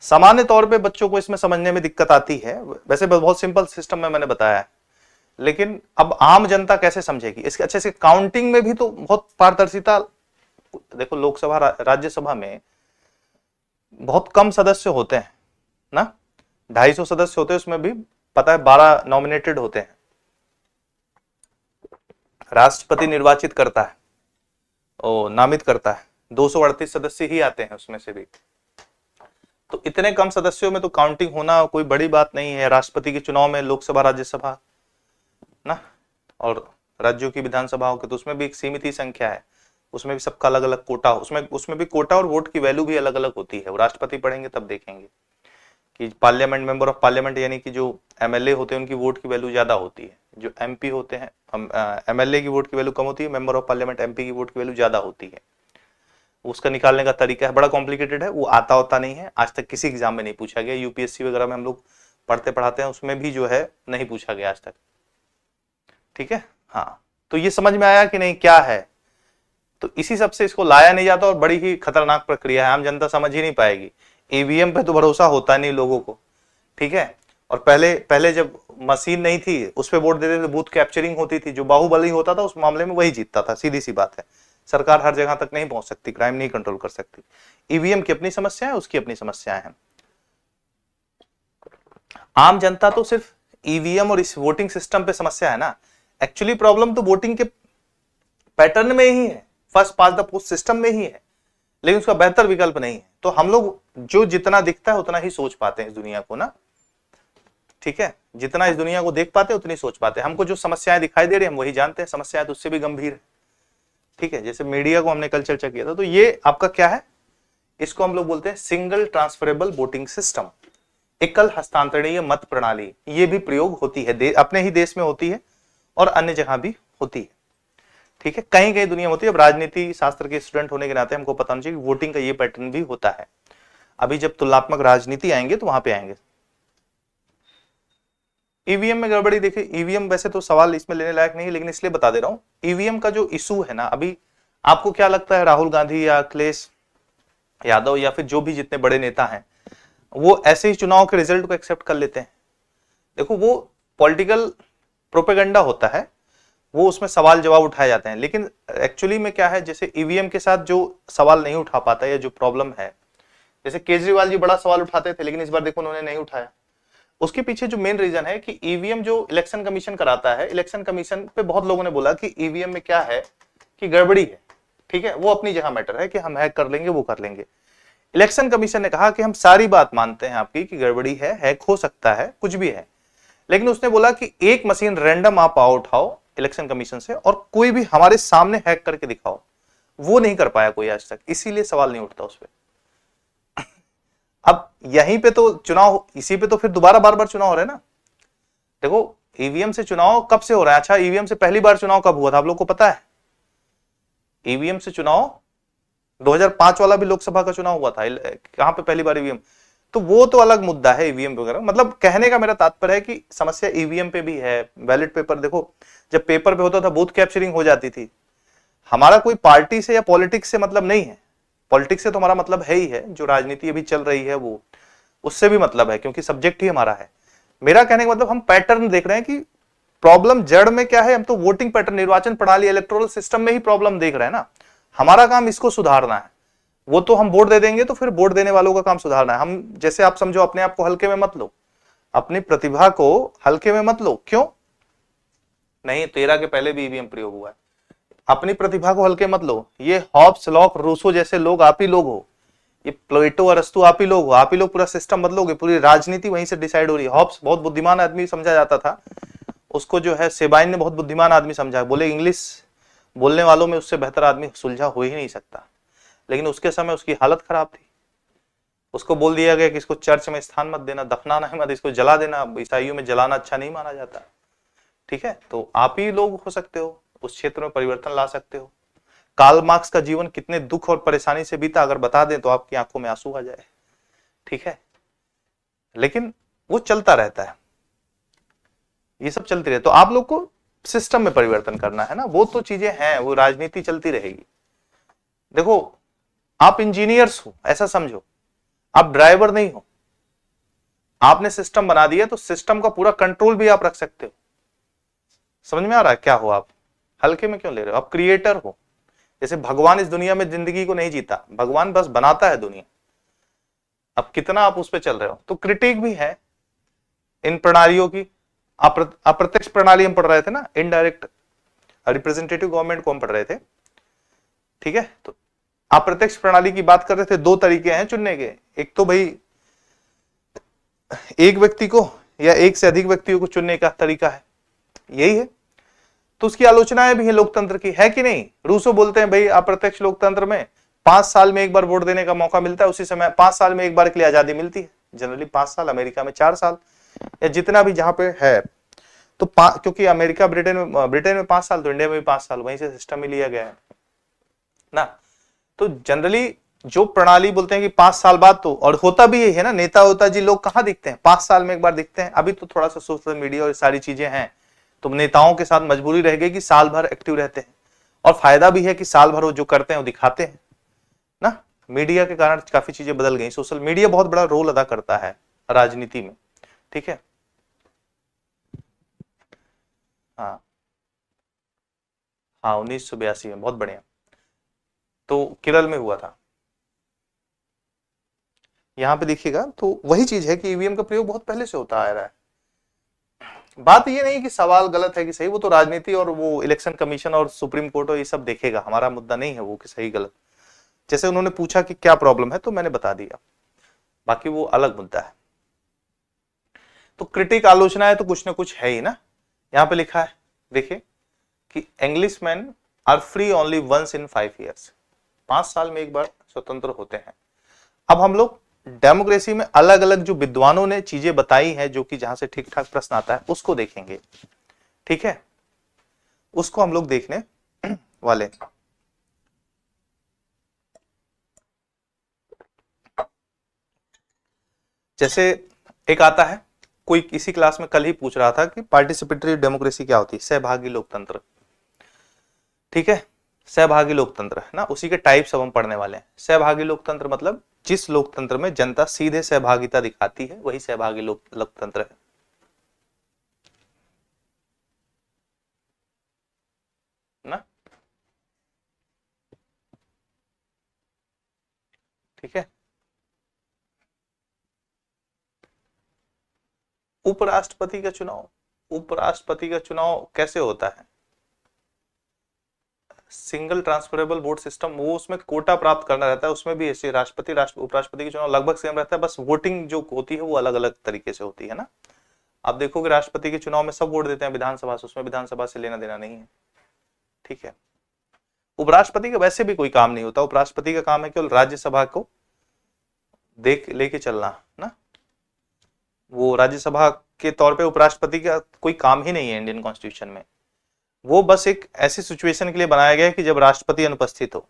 सामान्य तौर पे बच्चों को इसमें समझने में दिक्कत आती है, वैसे बहुत सिंपल सिस्टम में मैंने बताया है, लेकिन अब आम जनता कैसे समझेगी इसके? अच्छे से काउंटिंग में भी तो बहुत पारदर्शिता, देखो लोकसभा राज्यसभा में बहुत कम सदस्य होते हैं ना, 250 सदस्य होते हैं, उसमें भी पता है 12 नॉमिनेटेड होते हैं, राष्ट्रपति निर्वाचित करता है और नामित करता है, 238 सदस्य ही आते हैं उसमें से भी, तो इतने कम सदस्यों में तो काउंटिंग होना कोई बड़ी बात नहीं है। राष्ट्रपति के चुनाव में लोकसभा राज्यसभा ना, और राज्यों की विधानसभाओं के तो उसमें भी एक सीमित ही संख्या है, उसमें भी सबका अलग अलग कोटा, उसमें भी कोटा और वोट की वैल्यू भी अलग अलग होती है। वो राष्ट्रपति पढ़ेंगे तब देखेंगे कि पार्लियामेंट, मेंबर ऑफ पार्लियामेंट, यानी कि जो एमएलए होते हैं उनकी वोट की वैल्यू ज्यादा होती है, जो एमपी होते हैं, एमएलए की वोट की वैल्यू कम होती है, मेंबर ऑफ पार्लियामेंट एमपी की वोट की वैल्यू ज्यादा होती है। उसका निकालने का तरीका है, बड़ा कॉम्प्लिकेटेड है, वो आता होता नहीं है, आज तक किसी एग्जाम में नहीं पूछा गया, यूपीएससी वगैरह में हम लोग पढ़ते पढ़ाते हैं, उसमें भी जो है नहीं पूछा गया आज तक, ठीक है। हाँ, तो ये समझ में आया कि नहीं क्या है? तो इसी सब से इसको लाया नहीं जाता और बड़ी ही खतरनाक प्रक्रिया है, आम जनता समझ ही नहीं पाएगी। ईवीएम पे तो भरोसा होता नहीं लोगों को, ठीक है। और पहले जब मशीन नहीं थी उस पर वोट देते थे, बूथ कैप्चरिंग होती थी, जो बाहुबली होता था उस मामले में वही जीतता था, सीधी सी बात है। सरकार हर जगह तक नहीं पहुंच सकती, क्राइम नहीं कंट्रोल कर सकती। ईवीएम की अपनी समस्या है, उसकी अपनी समस्याएं हैं। आम जनता तो सिर्फ ईवीएम और इस वोटिंग सिस्टम पे समस्या है ना, एक्चुअली प्रॉब्लम तो वोटिंग के पैटर्न में ही है, first pass the post system में ही है, लेकिन उसका बेहतर विकल्प नहीं है। तो हम लोग जो जितना दिखता है उतना ही सोच पाते हैं इस दुनिया को ना, ठीक है, जितना इस दुनिया को देख पाते हैं उतनी सोच पाते हैं। हमको जो समस्याएं दिखाई दे रही है हम वही जानते हैं, समस्याएं तो उससे भी गंभीर है, ठीक है। जैसे मीडिया को हमने कल चर्चा किया था, तो ये आपका क्या है, इसको हम लोग बोलते हैं सिंगल ट्रांसफरेबल वोटिंग सिस्टम, एकल हस्तांतरणीय मत प्रणाली। ये भी प्रयोग होती है, अपने ही देश में होती है और अन्य जगह भी होती है, ठीक है, कहीं कहीं दुनिया में होती है। अब राजनीति शास्त्र के स्टूडेंट होने के नाते हमको पता होना चाहिए कि वोटिंग का ये पैटर्न भी होता है। अभी जब तुलनात्मक राजनीति आएंगे तो वहां पे आएंगे। ईवीएम में गड़बड़ी देखिए, ईवीएम वैसे तो सवाल इसमें लेने लायक नहीं है, लेकिन इसलिए बता दे रहा हूं, ईवीएम का जो इशू है ना, अभी आपको क्या लगता है राहुल गांधी या अखिलेश यादव या फिर जो भी जितने बड़े नेता हैं वो ऐसे ही चुनाव के रिजल्ट को एक्सेप्ट कर लेते हैं? देखो, वो पॉलिटिकल प्रोपेगेंडा होता है, वो उसमें सवाल जवाब उठाए जाते हैं, लेकिन एक्चुअली में क्या है, जैसे ईवीएम के साथ जो सवाल नहीं उठा पाता या जो प्रॉब्लम है, जैसे केजरीवाल जी बड़ा सवाल उठाते थे, लेकिन इस बार देखो उन्होंने नहीं उठाया। उसके पीछे जो मेन रीजन है कि ईवीएम जो इलेक्शन कमीशन कराता है, इलेक्शन कमीशन पे बहुत लोगों ने बोला कि ईवीएम में क्या है कि गड़बड़ी है, ठीक है, वो अपनी जगह मैटर है कि हम हैक कर लेंगे, वो कर लेंगे। इलेक्शन कमीशन ने कहा कि हम सारी बात मानते हैं आपकी कि गड़बड़ी है, हैक हो सकता है, कुछ भी है, लेकिन उसने बोला कि एक मशीन रैंडम आप उठाओ इलेक्शन कमीशन से और कोई भी हमारे सामने हैक करके दिखाओ। वो नहीं कर पाया कोई आज तक, इसीलिए सवाल नहीं उठता उस पर। अब यहीं पे तो चुनाव, इसी पे तो फिर दोबारा बार बार चुनाव हो रहा है ना। देखो ईवीएम से चुनाव कब से हो रहा है? अच्छा, ईवीएम से पहली बार चुनाव कब हुआ था आप लोग को पता है? ईवीएम से चुनाव 2005 वाला भी लोकसभा का चुनाव हुआ था, कहां पे पहली बार ईवीएम? तो वो तो अलग मुद्दा है ईवीएम वगैरह। मतलब कहने का मेरा तात्पर्य है कि समस्या ईवीएम पे भी है। बैलेट पेपर देखो, जब पेपर पे होता था बूथ कैप्चरिंग हो जाती थी। हमारा कोई पार्टी से या पॉलिटिक्स से मतलब नहीं है, पॉलिटिक्स से तो हमारा मतलब है ही है, जो राजनीति अभी चल रही है वो, उससे भी मतलब है क्योंकि सब्जेक्ट ही हमारा है। मेरा कहने का मतलब हम पैटर्न देख रहे हैं कि प्रॉब्लम जड़ में क्या है। हम तो वोटिंग पैटर्न, निर्वाचन प्रणाली, इलेक्टोरल सिस्टम में ही प्रॉब्लम देख रहे हैं ना। हमारा काम इसको सुधारना है। वो तो हम वोट दे देंगे तो फिर वोट देने वालों का काम सुधारना है। हम जैसे आप समझो, अपने आप को हल्के में मत लो, अपनी प्रतिभा को हल्के में मत लो। क्यों नहीं? 13 के पहले भी ईवीएम प्रयोग हुआ है। अपनी प्रतिभा को हल्के मत लो। ये हॉब्स, लॉक, रूसो जैसे लोग आप ही लोग हो, ये प्लेटो, अरस्तु आप ही लोग हो। आप ही लोग पूरा सिस्टम बदलोगे, पूरी राजनीति वहीं से डिसाइड हो रही है। हॉब्स बहुत बुद्धिमान आदमी समझा जाता था, उसको जो है सेबाइन ने बहुत बुद्धिमान आदमी समझा, बोले इंग्लिश बोलने वालों में उससे बेहतर आदमी सुलझा हो ही नहीं सकता। लेकिन उसके समय उसकी हालत खराब थी, उसको बोल दिया गया कि इसको चर्च में स्थान मत देना, दफनाना है मत, इसको जला देना। ईसाइयों में जलाना अच्छा नहीं माना जाता। ठीक है, तो आप ही लोग हो सकते हो, उस क्षेत्र में परिवर्तन ला सकते हो। कार्ल मार्क्स का जीवन कितने दुख और परेशानी से बीता अगर बता दें तो आपकी आंखों में आंसू आ जाए। ठीक है, लेकिन वो चलता रहता है, ये सब चलती रहे। तो आप लोग को सिस्टम में परिवर्तन करना है ना, वो तो चीजें हैं, वो राजनीति चलती रहेगी। देखो आप इंजीनियर्स हो ऐसा समझो, आप ड्राइवर नहीं हो। आपने सिस्टम बना दिया तो सिस्टम का पूरा कंट्रोल भी आप रख सकते हो। समझ में आ रहा है क्या हो? आप हल्के में क्यों ले रहे हो? आप क्रिएटर हो। जैसे भगवान इस दुनिया में जिंदगी को नहीं जीता, भगवान बस बनाता है दुनिया। अब कितना आप उस पर चल रहे हो? तो क्रिटिक भी है इन प्रणालियों की। अप्रत्यक्ष प्रणाली हम पढ़ रहे थे ना, इनडायरेक्ट रिप्रेजेंटेटिव गवर्नमेंट को हम पढ़ रहे थे। ठीक है, तो अप्रत्यक्ष प्रणाली की बात कर रहे थे। दो तरीके हैं चुनने के, एक तो भाई एक व्यक्ति को या एक से अधिक व्यक्तियों को चुनने का तरीका है, यही है। तो उसकी आलोचनाएं भी है लोकतंत्र की, है कि नहीं? रूसो बोलते हैं भाई अप्रत्यक्ष लोकतंत्र में 5 साल में एक बार वोट देने का मौका मिलता है, उसी समय 5 साल में एक बार के लिए आजादी मिलती है। जनरली 5 साल, अमेरिका में 4 साल या जितना भी जहां पे है। तो क्योंकि अमेरिका, ब्रिटेन में 5 साल, तो इंडिया में भी 5 साल, वहीं से सिस्टम ही लिया गया है ना। तो जनरली जो प्रणाली बोलते हैं कि 5 साल बाद, तो और होता भी यही है ना। नेता होता जी लोग कहां दिखते हैं? 5 साल में एक बार दिखते हैं। अभी तो थोड़ा सा सोशल मीडिया और सारी चीजें हैं, तो नेताओं के साथ मजबूरी रह गई कि साल भर एक्टिव रहते हैं। और फायदा भी है कि साल भर वो जो करते हैं वो दिखाते हैं ना। मीडिया के कारण काफी चीजें बदल गई। सोशल मीडिया बहुत बड़ा रोल अदा करता है राजनीति में। ठीक है, हाँ हाँ, 1982 में, बहुत बढ़िया। तो केरल में हुआ था। यहां पे देखिएगा तो वही चीज है कि ईवीएम का प्रयोग बहुत पहले से होता आ रहा है। बात ये नहीं कि सवाल गलत है कि सही, वो तो राजनीति और वो इलेक्शन कमीशन और सुप्रीम कोर्ट और ये सब देखेगा। हमारा मुद्दा नहीं है वो कि सही गलत। जैसे उन्होंने पूछा कि क्या प्रॉब्लम है तो मैंने बता दिया, बाकी वो अलग मुद्दा है। तो क्रिटिक, आलोचना है तो कुछ ना कुछ है ही ना। यहां पे लिखा है देखिए कि Englishman are free only once in 5 years. 5 साल में एक बार स्वतंत्र होते हैं। अब हम लोग डेमोक्रेसी में अलग अलग जो विद्वानों ने चीजें बताई हैं, जो कि जहां से ठीक ठाक प्रश्न आता है उसको देखेंगे। ठीक है, उसको हम लोग देखने वाले। जैसे एक आता है, कोई किसी क्लास में कल ही पूछ रहा था कि पार्टिसिपेटरी डेमोक्रेसी क्या होती है? सहभागी लोकतंत्र। ठीक है, सहभागी लोकतंत्र है ना, उसी के टाइप्स अब हम पढ़ने वाले हैं। सहभागी लोकतंत्र मतलब जिस लोकतंत्र में जनता सीधे सहभागिता दिखाती है वही सहभागी लोकतंत्र है ना। ठीक है, उपराष्ट्रपति का चुनाव, उपराष्ट्रपति का चुनाव कैसे होता है? सिंगल ट्रांसफरेबल वोट सिस्टम, वो उसमें कोटा प्राप्त करना रहता है, उसमें भी ऐसे राष्ट्रपति उपराष्ट्रपति के चुनाव लगभग सेम रहता है, बस वोटिंग जो होती है वो अलग अलग तरीके से होती है ना। आप देखोगे राष्ट्रपति के चुनाव में सब वोट देते हैं विधानसभा से, उसमें विधानसभा से लेना देना नहीं है, ठीक है। उपराष्ट्रपति का वैसे भी कोई काम नहीं होता, उपराष्ट्रपति का काम है केवल राज्यसभा को देख लेके चलना ना, वो राज्यसभा के तौर पे उपराष्ट्रपति का कोई काम ही नहीं है इंडियन कॉन्स्टिट्यूशन में। वो बस एक ऐसी सिचुएशन के लिए बनाया गया है कि जब राष्ट्रपति अनुपस्थित हो,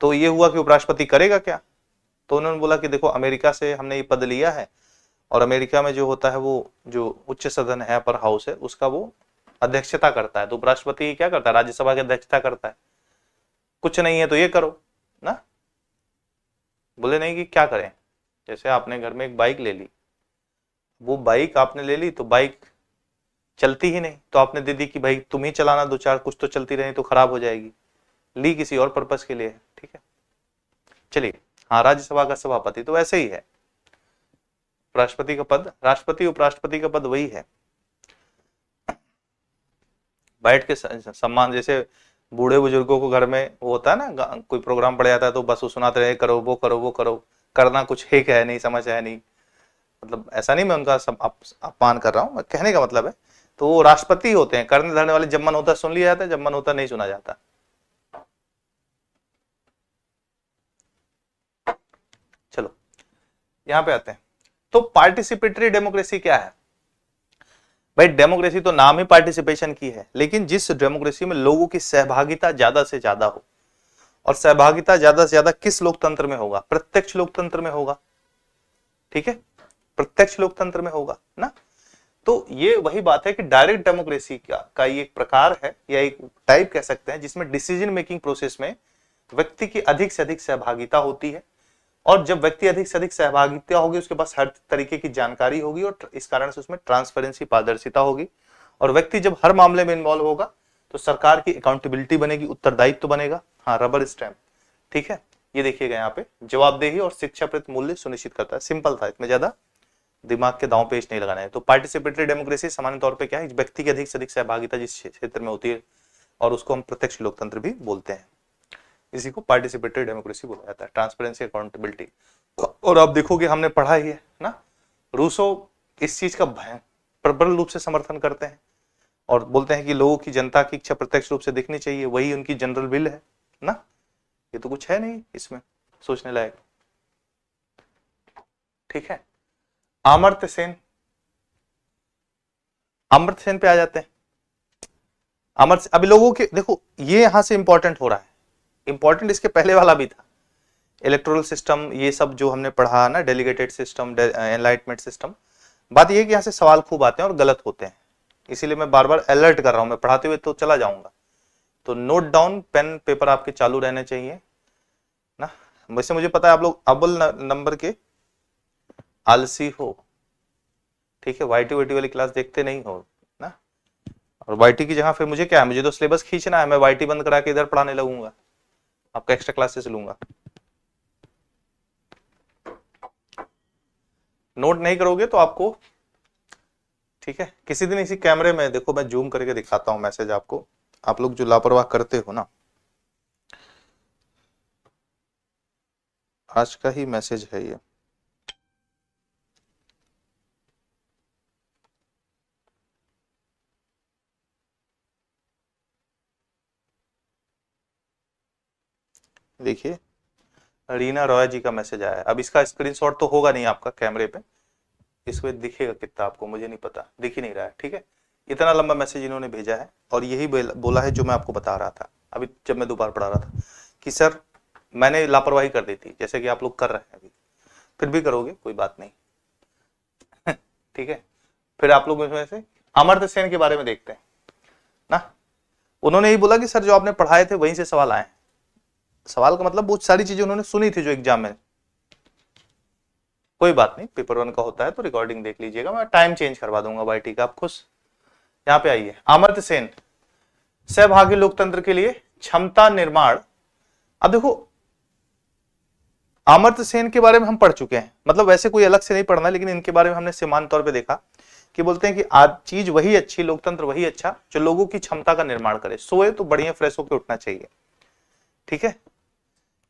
तो ये हुआ कि उपराष्ट्रपति करेगा क्या, तो उन्होंने बोला कि देखो अमेरिका से हमने ये पद लिया है, और अमेरिका में जो होता है वो जो उच्च सदन है, अपर हाउस है, उसका वो अध्यक्षता करता है, तो उपराष्ट्रपति क्या करता है, राज्यसभा की अध्यक्षता करता है। कुछ नहीं है तो ये करो ना, बोले नहीं कि क्या करें, जैसे आपने घर में एक बाइक ले ली, वो बाइक आपने ले ली तो बाइक चलती ही नहीं, तो आपने दे दी कि भाई तुम ही चलाना, दो चार कुछ तो चलती रही तो खराब हो जाएगी, ली किसी और पर्पस के लिए, ठीक है। चलिए, हाँ, राज्यसभा का सभापति तो वैसे ही है, राष्ट्रपति का पद, राष्ट्रपति उपराष्ट्रपति का पद वही है, बैठ के सम्मान, जैसे बूढ़े बुजुर्गों को घर में वो होता है ना, कोई प्रोग्राम पड़ जाता है तो बस वो सुनाते रहे, करो वो करो वो करो, करना कुछ एक है नहीं, समझ है नहीं, मतलब ऐसा नहीं मैं उनका अपमान कर रहा हूं, कहने का मतलब है, तो वो राष्ट्रपति होते हैं, करने धरने वाले, जब मन होता सुन लिया जाता है, जब मन होता नहीं सुना जाता। चलो यहां पे आते हैं, तो पार्टिसिपेटरी डेमोक्रेसी क्या है भाई? डेमोक्रेसी तो नाम ही पार्टिसिपेशन की है, लेकिन जिस डेमोक्रेसी में लोगों की सहभागिता ज्यादा से ज्यादा हो, और सहभागिता ज्यादा से ज्यादा किस लोकतंत्र में होगा? प्रत्यक्ष लोकतंत्र में होगा, ठीक है, प्रत्यक्ष लोकतंत्र में होगा ना। तो ये वही बात है कि डायरेक्ट डेमोक्रेसी का ये एक प्रकार है, या एक टाइप कह सकते हैं, जिसमें डिसीजन मेकिंग प्रोसेस में व्यक्ति की अधिक से अधिक सहभागिता होती है, और जब व्यक्ति अधिक से अधिक सहभागिता होगी, उसके पास हर तरीके की जानकारी होगी, और इस कारण से उसमें ट्रांसपेरेंसी, पारदर्शिता होगी, और व्यक्ति जब हर मामले में इन्वॉल्व होगा तो सरकार की अकाउंटेबिलिटी बनेगी, उत्तरदायित्व बनेगा, हाँ, रबर स्टैम्प, ठीक है। ये देखिएगा यहाँ पे, जवाबदेही और शिक्षा प्रति मूल्य सुनिश्चित करता है, सिंपल था, इसमें ज्यादा दिमाग के दांव पेच नहीं लगाना है। तो पार्टिसिपेटरी डेमोक्रेसी सामान्य तौर पे क्या है? व्यक्ति की अधिक से अधिक सहभागिता जिस क्षेत्र में होती है, और उसको हम प्रत्यक्ष लोकतंत्र भी बोलते हैं, इसी को पार्टिसिपेटरी डेमोक्रेसी बोला जाता है, ट्रांसपेरेंसी, अकाउंटेबिलिटी। और आप देखोगे, हमने पढ़ा ही है ना, रूसो इस चीज का प्रबल रूप से समर्थन करते हैं, और बोलते हैं कि लोगों की, जनता की इच्छा प्रत्यक्ष रूप से दिखनी चाहिए, वही उनकी जनरल विल है ना। ये तो कुछ है नहीं इसमें सोचने लायक, ठीक है। अमर्त्य सेन, अमर्त्य सेन पे आ जाते हैं। अमर्त्य, अभी लोगों के देखो, ये यहां से इंपॉर्टेंट हो रहा है, इंपॉर्टेंट इसके पहले वाला भी था, इलेक्टोरल सिस्टम, ये सब जो हमने पढ़ा ना, डेलीगेटेड सिस्टम, एनलाइटमेंट सिस्टम। बात ये है कि यहाँ से सवाल खूब आते हैं और गलत होते हैं, इसीलिए मैं बार बार अलर्ट कर रहा हूं, मैं पढ़ाते हुए तो चला जाऊंगा, तो नोट डाउन, पेन पेपर आपके चालू रहने चाहिए ना। वैसे मुझे पता है आप लोग अव्वल नंबर के आलसी हो, ठीक है, वाईटी वाईटी वाली क्लास देखते नहीं हो ना, और वाईटी की जगह फिर मुझे क्या है, मुझे तो सिलेबस खींचना है, मैं वाईटी बंद करा के इधर पढ़ाने लगूंगा, आपका एक्स्ट्रा क्लासेस लूंगा। नोट नहीं करोगे तो आपको, ठीक है, किसी दिन इसी कैमरे में देखो, मैं जूम करके दिखाता हूं मैसेज आपको, आप लोग जो लापरवाह करते हो ना, आज का ही मैसेज है ये, देखिए, रीना रॉय जी का मैसेज आया है। अब इसका स्क्रीनशॉट तो होगा नहीं आपका कैमरे पे, इसमें दिखेगा कितना आपको मुझे नहीं पता, दिख ही नहीं रहा है, ठीक है। इतना लंबा मैसेज इन्होंने भेजा है, और यही बोला है जो मैं आपको बता रहा था अभी, जब मैं दोबारा पढ़ा रहा था, कि सर मैंने लापरवाही कर दी थी, जैसे कि आप लोग कर रहे हैं अभी, फिर भी करोगे, कोई बात नहीं ठीक है। फिर आप लोग इसमें से अमर्त्य सेन के बारे में देखते हैं ना, उन्होंने यही बोला कि सर जो आपने पढ़ाए थे वहीं से सवाल आए। सवाल का मतलब बहुत सारी चीजें उन्होंने सुनी थी जो एग्जाम में, कोई बात नहीं, पेपर 1 का होता है तो रिकॉर्डिंग देख लीजिएगा, मैं टाइम चेंज करवा दूंगा वाईटी का, आप खुश। यहाँ पे आइए, अमर्त्य सेन, सहभागी लोकतंत्र के लिए क्षमता निर्माण। अब देखो, अमर्त्य सेन के बारे में हम पढ़ चुके हैं, मतलब वैसे कोई अलग से नहीं पढ़ना, लेकिन इनके बारे में हमने सामान्य तौर पे देखा कि बोलते हैं कि आज चीज वही अच्छी, लोकतंत्र वही अच्छा जो लोगों की क्षमता का निर्माण करे। सोए तो बढ़िया फ्रेश होकर उठना चाहिए, ठीक है।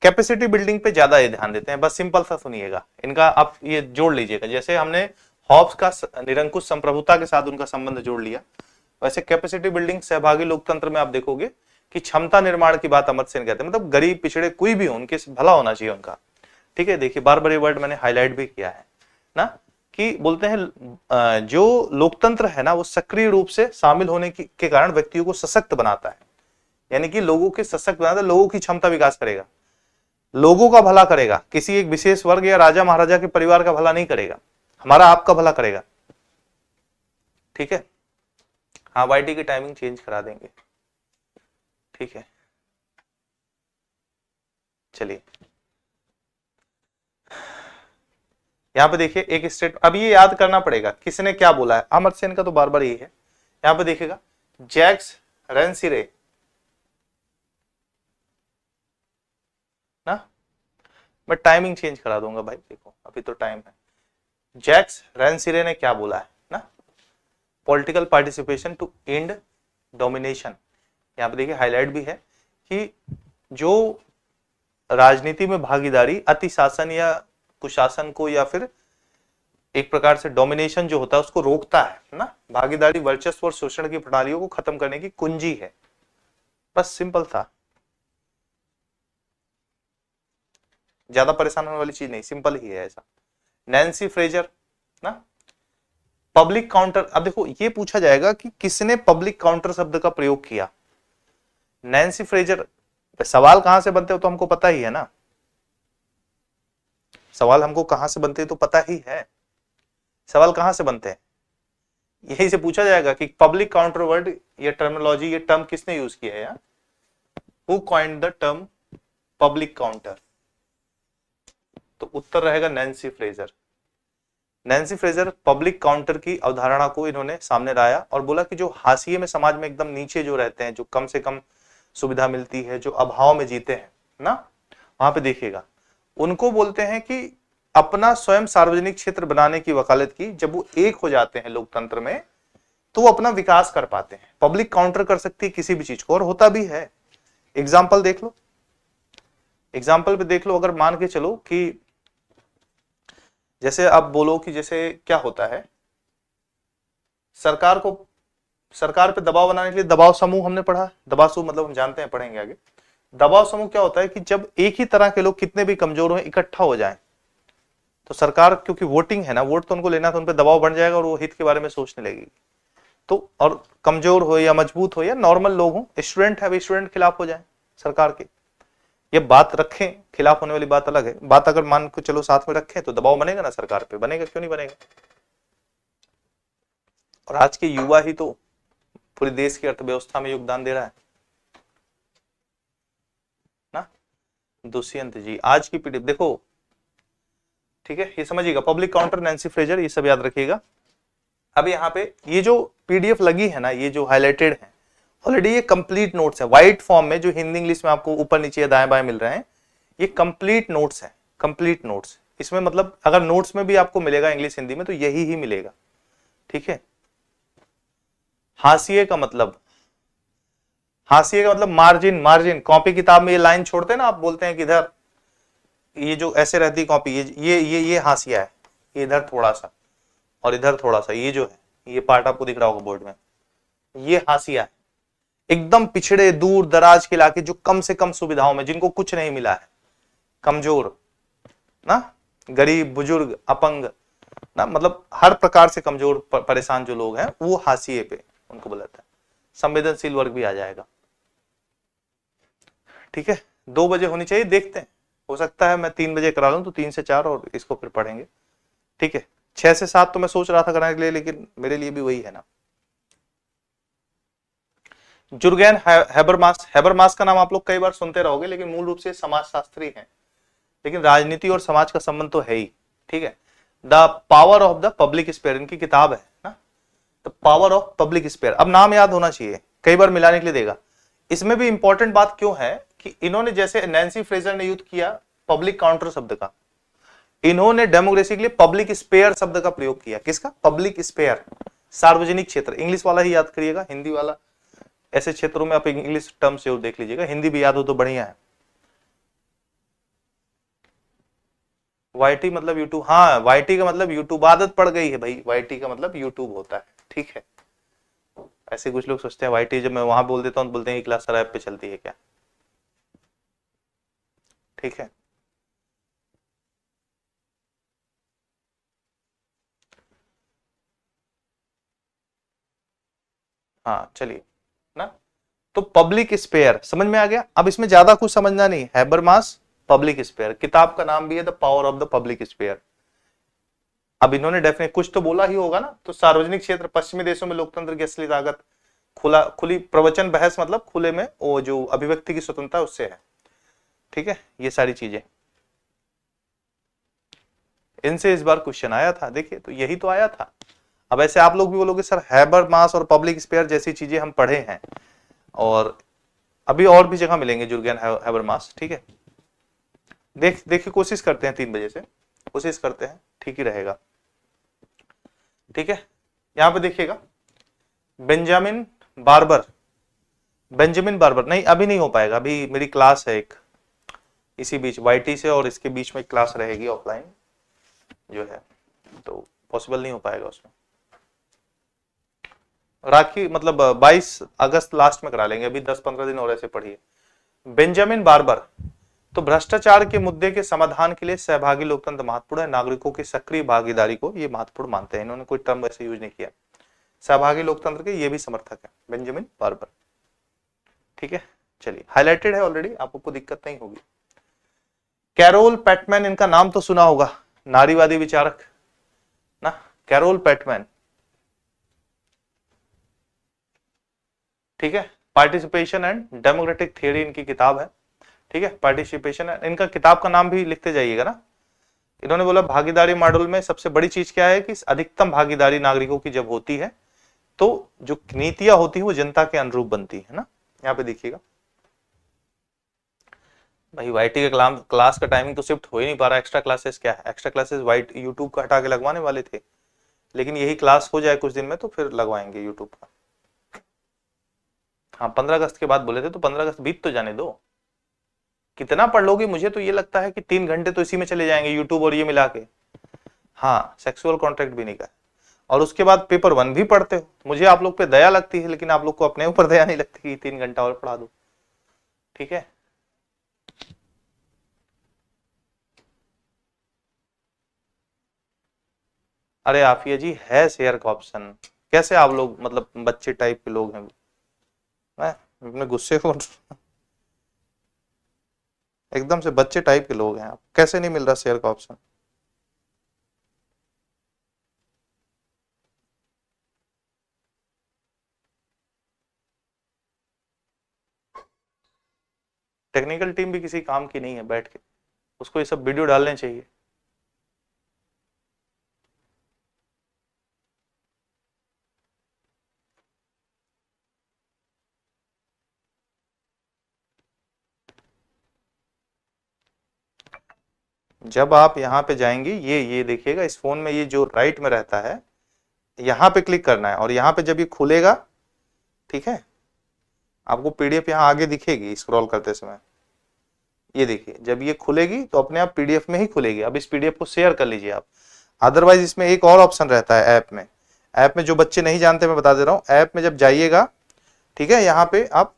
कैपेसिटी बिल्डिंग पे ज्यादा ये ध्यान देते हैं, बस सिंपल सा सुनिएगा इनका, आप ये जोड़ लीजिएगा। जैसे हमने हॉब्स का निरंकुश संप्रभुता के साथ उनका संबंध जोड़ लिया, वैसे कैपेसिटी बिल्डिंग सहभागी लोकतंत्र में आप देखोगे कि क्षमता निर्माण की बात अमर्त्य सेन कहते हैं, मतलब गरीब पिछड़े कोई भी हो उनके भला होना चाहिए उनका, ठीक है। देखिए बार बार ये वर्ड मैंने हाईलाइट भी किया है ना, कि बोलते हैं जो लोकतंत्र है ना वो सक्रिय रूप से शामिल होने के कारण व्यक्तियों को सशक्त बनाता है, यानी कि लोगों के सशक्त बनाता है, लोगों की क्षमता विकास करेगा, लोगों का भला करेगा, किसी एक विशेष वर्ग या राजा महाराजा के परिवार का भला नहीं करेगा, हमारा आपका भला करेगा, ठीक है। हाँ वाईटी की टाइमिंग चेंज करा देंगे, ठीक है। चलिए यहां पे देखिए एक स्टेट, अब ये याद करना पड़ेगा किसने क्या बोला है, अमर्त्य सेन का तो बार बार यही है। यहां पे देखिएगा जैक्स रेंसिरे ना, मैं टाइमिंग चेंज करा दूंगा भाई, देखो अभी तो टाइम है। जैक्स रेंसिरे ने क्या बोला है ना, political participation to and domination. यहां पे देखिए हाईलाइट भी है कि जो राजनीति में भागीदारी अति शासन या कुशासन को या फिर एक प्रकार से डोमिनेशन जो होता है उसको रोकता है ना, भागीदारी वर्चस्व और शोषण की प्रणालियों को खत्म करने की कुंजी है, बस सिंपल था, ज्यादा परेशान होने वाली चीज नहीं, सिंपल ही है ऐसा। नैन्सी फ्रेजर ना, पब्लिक काउंटर, अब देखो ये पूछा जाएगा कि किसने पब्लिक काउंटर शब्द का प्रयोग किया। नैन्सी फ्रेजर, सवाल कहां से बनते हो तो हमको पता ही है ना, सवाल हमको कहां से बनते हैं तो पता ही है, सवाल कहां से बनते हैं, यही से पूछा जाएगा कि पब्लिक काउंटर वर्ड, ये टर्मिनोलॉजी, ये टर्म किसने यूज किया है यार, who coined the term public counter, तो उत्तर रहेगा Nancy Fraser. Nancy Fraser public counter की अवधारणा को इन्होंने सामने लाया और बोला कि जो हाशिए में समाज में एकदम नीचे जो रहते हैं, जो कम से कम सुविधा मिलती है, जो अभाव में जीते हैं ना, वहां पे देखिएगा उनको बोलते हैं कि अपना स्वयं सार्वजनिक क्षेत्र बनाने की वकालत की, जब वो एक हो जाते हैं लोकतंत्र में तो वो अपना विकास कर पाते हैं। पब्लिक काउंटर कर सकती है किसी भी चीज को, और होता भी है। एग्जाम्पल देख लो, एग्जाम्पल पे देख लो, अगर मान के चलो कि जैसे आप बोलो कि जैसे क्या होता है, सरकार पे दबाव बनाने के लिए दबाव समूह हमने पढ़ा, दबाव समूह मतलब हम जानते हैं, पढ़ेंगे आगे। दबाव समूह क्या होता है कि जब एक ही तरह के लोग कितने भी कमजोर हो इकट्ठा हो जाएं तो सरकार, क्योंकि वोटिंग है ना, वोट तो उनको लेना, तो उन पर दबाव बढ़ जाएगा और वो हित के बारे में सोचने लगेगी। तो और कमजोर हो या मजबूत हो या नॉर्मल लोग हो, स्टूडेंट है, स्टूडेंट खिलाफ हो जाए सरकार के, ये बात रखें, खिलाफ होने वाली बात अलग है, बात अगर मान को चलो साथ में रखें तो दबाव बनेगा ना सरकार पे, बनेगा, क्यों नहीं बनेगा। और आज के युवा ही तो पूरे देश की अर्थव्यवस्था में योगदान दे रहा है ना। दुष्यंत जी, आज की पीढ़ी देखो, ठीक है, ये समझिएगा, पब्लिक काउंटर, नैन्सी फ्रेजर, ये सब याद रखिएगा। अब यहाँ पे ये जो पीडीएफ लगी है ना, ये जो हाईलाइटेड है ऑलरेडी, ये कंप्लीट नोट्स है व्हाइट फॉर्म में, जो हिंदी इंग्लिश में आपको ऊपर नीचे या दाएं बाएं मिल रहे हैं, ये कंप्लीट नोट्स है, कंप्लीट नोट्स। इसमें मतलब अगर नोट्स में भी आपको मिलेगा इंग्लिश हिंदी में तो यही ही मिलेगा, ठीक है। हाशिए का मतलब, हाशिए का मतलब मार्जिन, मार्जिन, कॉपी किताब में ये लाइन छोड़ते हैं ना, आप बोलते हैं कि इधर ये जो ऐसे रहती है कॉपी, ये हाशिया है, ये इधर थोड़ा सा और इधर थोड़ा सा, ये जो है ये पार्ट आपको दिख रहा होगा बोर्ड में, ये हाशिया है। एकदम पिछड़े दूर दराज के इलाके, जो कम से कम सुविधाओं में, जिनको कुछ नहीं मिला है, कमजोर ना, गरीब, बुजुर्ग, अपंग ना, मतलब हर प्रकार से कमजोर परेशान जो लोग हैं वो हाशिए पे उनको बुलाता है। संवेदनशील वर्ग भी आ जाएगा, ठीक है। 2 बजे होनी चाहिए, देखते हैं, हो सकता है मैं 3 बजे करा लूं तो 3 से 4 और इसको फिर पढ़ेंगे, ठीक है। 6 से 7 तो मैं सोच रहा था कराने के लिए, लेकिन मेरे लिए भी वही है ना। जुर्गेन हैबरमास, हैबरमास का नाम आप लोग कई बार सुनते रहोगे, लेकिन मूल रूप से समाजशास्त्री हैं, लेकिन राजनीति और समाज का संबंध तो है ही, ठीक है। The power of the public sphere इनकी किताब है ना, the power of public sphere. अब नाम याद होना चाहिए, कई बार मिलाने के लिए देगा। इसमें भी इंपॉर्टेंट बात क्यों है कि इन्होंने, जैसे नैन्सी फ्रेजर ने यूज किया पब्लिक काउंटर शब्द का, इन्होंने डेमोक्रेसी के लिए पब्लिक स्पेयर शब्द का प्रयोग किया। किसका? Public sphere. सार्वजनिक क्षेत्र, इंग्लिश वाला ही याद करिएगा, हिंदी वाला ऐसे क्षेत्रों में आप इंग्लिश टर्म से देख लीजिएगा, हिंदी भी याद हो तो बढ़िया है। वाईटी मतलब यूट्यूब, हाँ वाईटी का मतलब यूट्यूब, आदत पड़ गई है भाई, वाईटी का मतलब यूट्यूब होता है, ठीक है। ऐसे कुछ लोग सोचते हैं वाईटी, जब मैं वहां बोल देता हूं तो बोलते हैं क्लास सर ऐप पे चलती है क्या, ठीक है। हाँ चलिए ना, तो पब्लिक स्पेयर समझ में आ गया। अब इसमें ज्यादा कुछ समझना नहीं, हैबरमास पब्लिक स्पेयर, किताब का नाम भी है the power of the public sphere. अब इन्होंने डेफिनेट कुछ तो बोला ही होगा ना, तो सार्वजनिक क्षेत्र पश्चिमी देशों में लोकतंत्र की असली ताकत खुली प्रवचन बहस, मतलब खुले में वो जो अभिव्यक्ति की स्वतंत्रता उससे है, ठीक है। ये सारी चीजें इनसे इस बार क्वेश्चन आया था, देखिए तो यही तो आया था। अब ऐसे आप लोग भी बोलोगे सर हैबरमास और पब्लिक स्पेयर जैसी चीजें हम पढ़े हैं, और अभी और भी जगह मिलेंगे जुर्गेन हैबरमास, ठीक है। देखिए कोशिश करते हैं 3 बजे से, कोशिश करते हैं, ठीक ही रहेगा, ठीक है। यहां पे देखिएगा बेंजामिन बार्बर नहीं, अभी नहीं हो पाएगा, अभी मेरी क्लास है एक इसी बीच वाईटी से, और इसके बीच में क्लास रहेगी ऑफलाइन जो है, तो पॉसिबल नहीं हो पाएगा उसमें। राखी मतलब 22 अगस्त लास्ट में करा लेंगे, अभी 10-15 दिन और ऐसे पढ़िए। बेंजामिन बार्बर, तो भ्रष्टाचार के मुद्दे के समाधान के लिए सहभागी लोकतंत्र महत्वपूर्ण है, नागरिकों की सक्रिय भागीदारी को ये महत्वपूर्ण मानते हैं, इन्होंने कोई टर्म वैसे यूज नहीं किया, सहभागी लोकतंत्र के ये भी समर्थक है बेंजामिन बार्बर, ठीक है। चलिए हाईलाइटेड है ऑलरेडी, आपको दिक्कत नहीं होगी। कैरोल पैटमैन, इनका नाम तो सुना होगा, नारीवादी विचारक ना, कैरोल पैटमैन, ठीक है। पार्टिसिपेशन एंड डेमोक्रेटिक थियरी इनकी किताब है, ठीक है। पार्टिसिपेशन, इनका किताब का नाम भी लिखते जाइएगा ना। इन्होंने बोला भागीदारी मॉडल में सबसे बड़ी चीज क्या है कि अधिकतम भागीदारी नागरिकों की जब होती है तो जो नीतियां होती है वो जनता के अनुरूप बनती है ना। यहाँ पे देखिएगा भाई वाईटी का क्लास का टाइमिंग तो शिफ्ट हो ही नहीं पा रहा, एक्स्ट्रा क्लासेस क्या है, एक्स्ट्रा क्लासेस वाइट यूट्यूब का हटा के लगवाने वाले थे, लेकिन यही क्लास हो जाए कुछ दिन में तो फिर लगवाएंगे यूट्यूब का। हाँ 15 अगस्त के बाद बोले थे, तो 15 अगस्त बीत तो जाने दो, कितना पढ़ लोगे, मुझे तो ये लगता है कि 3 घंटे तो इसी में चले जाएंगे यूट्यूब और ये मिला के। हाँ सेक्सुअल कॉन्ट्रैक्ट भी नहीं का, और उसके बाद पेपर 1 भी पढ़ते हो, मुझे आप लोग पे दया लगती है, लेकिन आप लोग को अपने ऊपर दया नहीं लगती कि 3 घंटा और पढ़ा दो, ठीक है। अरे आफिया जी है शेयर का ऑप्शन, कैसे आप लोग मतलब बच्चे टाइप के लोग हैं, मैं अपने गुस्से को एकदम से बच्चे टाइप के लोग हैं आप, कैसे नहीं मिल रहा शेयर का ऑप्शन। टेक्निकल टीम भी किसी काम की नहीं है बैठ के, उसको ये सब वीडियो डालने चाहिए। जब आप यहाँ पे जाएंगे, ये देखिएगा इस फोन में, ये जो राइट में रहता है यहाँ पे क्लिक करना है, और यहाँ पे जब ये खुलेगा, ठीक है, आपको पीडीएफ यहाँ आगे दिखेगी स्क्रॉल करते समय, ये देखिए जब ये खुलेगी तो अपने आप पीडीएफ में ही खुलेगी। अब इस पीडीएफ को शेयर कर लीजिए आप, अदरवाइज इसमें एक और ऑप्शन रहता है ऐप में जो बच्चे नहीं जानते मैं बता दे रहा हूँ, ऐप में जब जाइएगा, ठीक है, यहाँ पे आप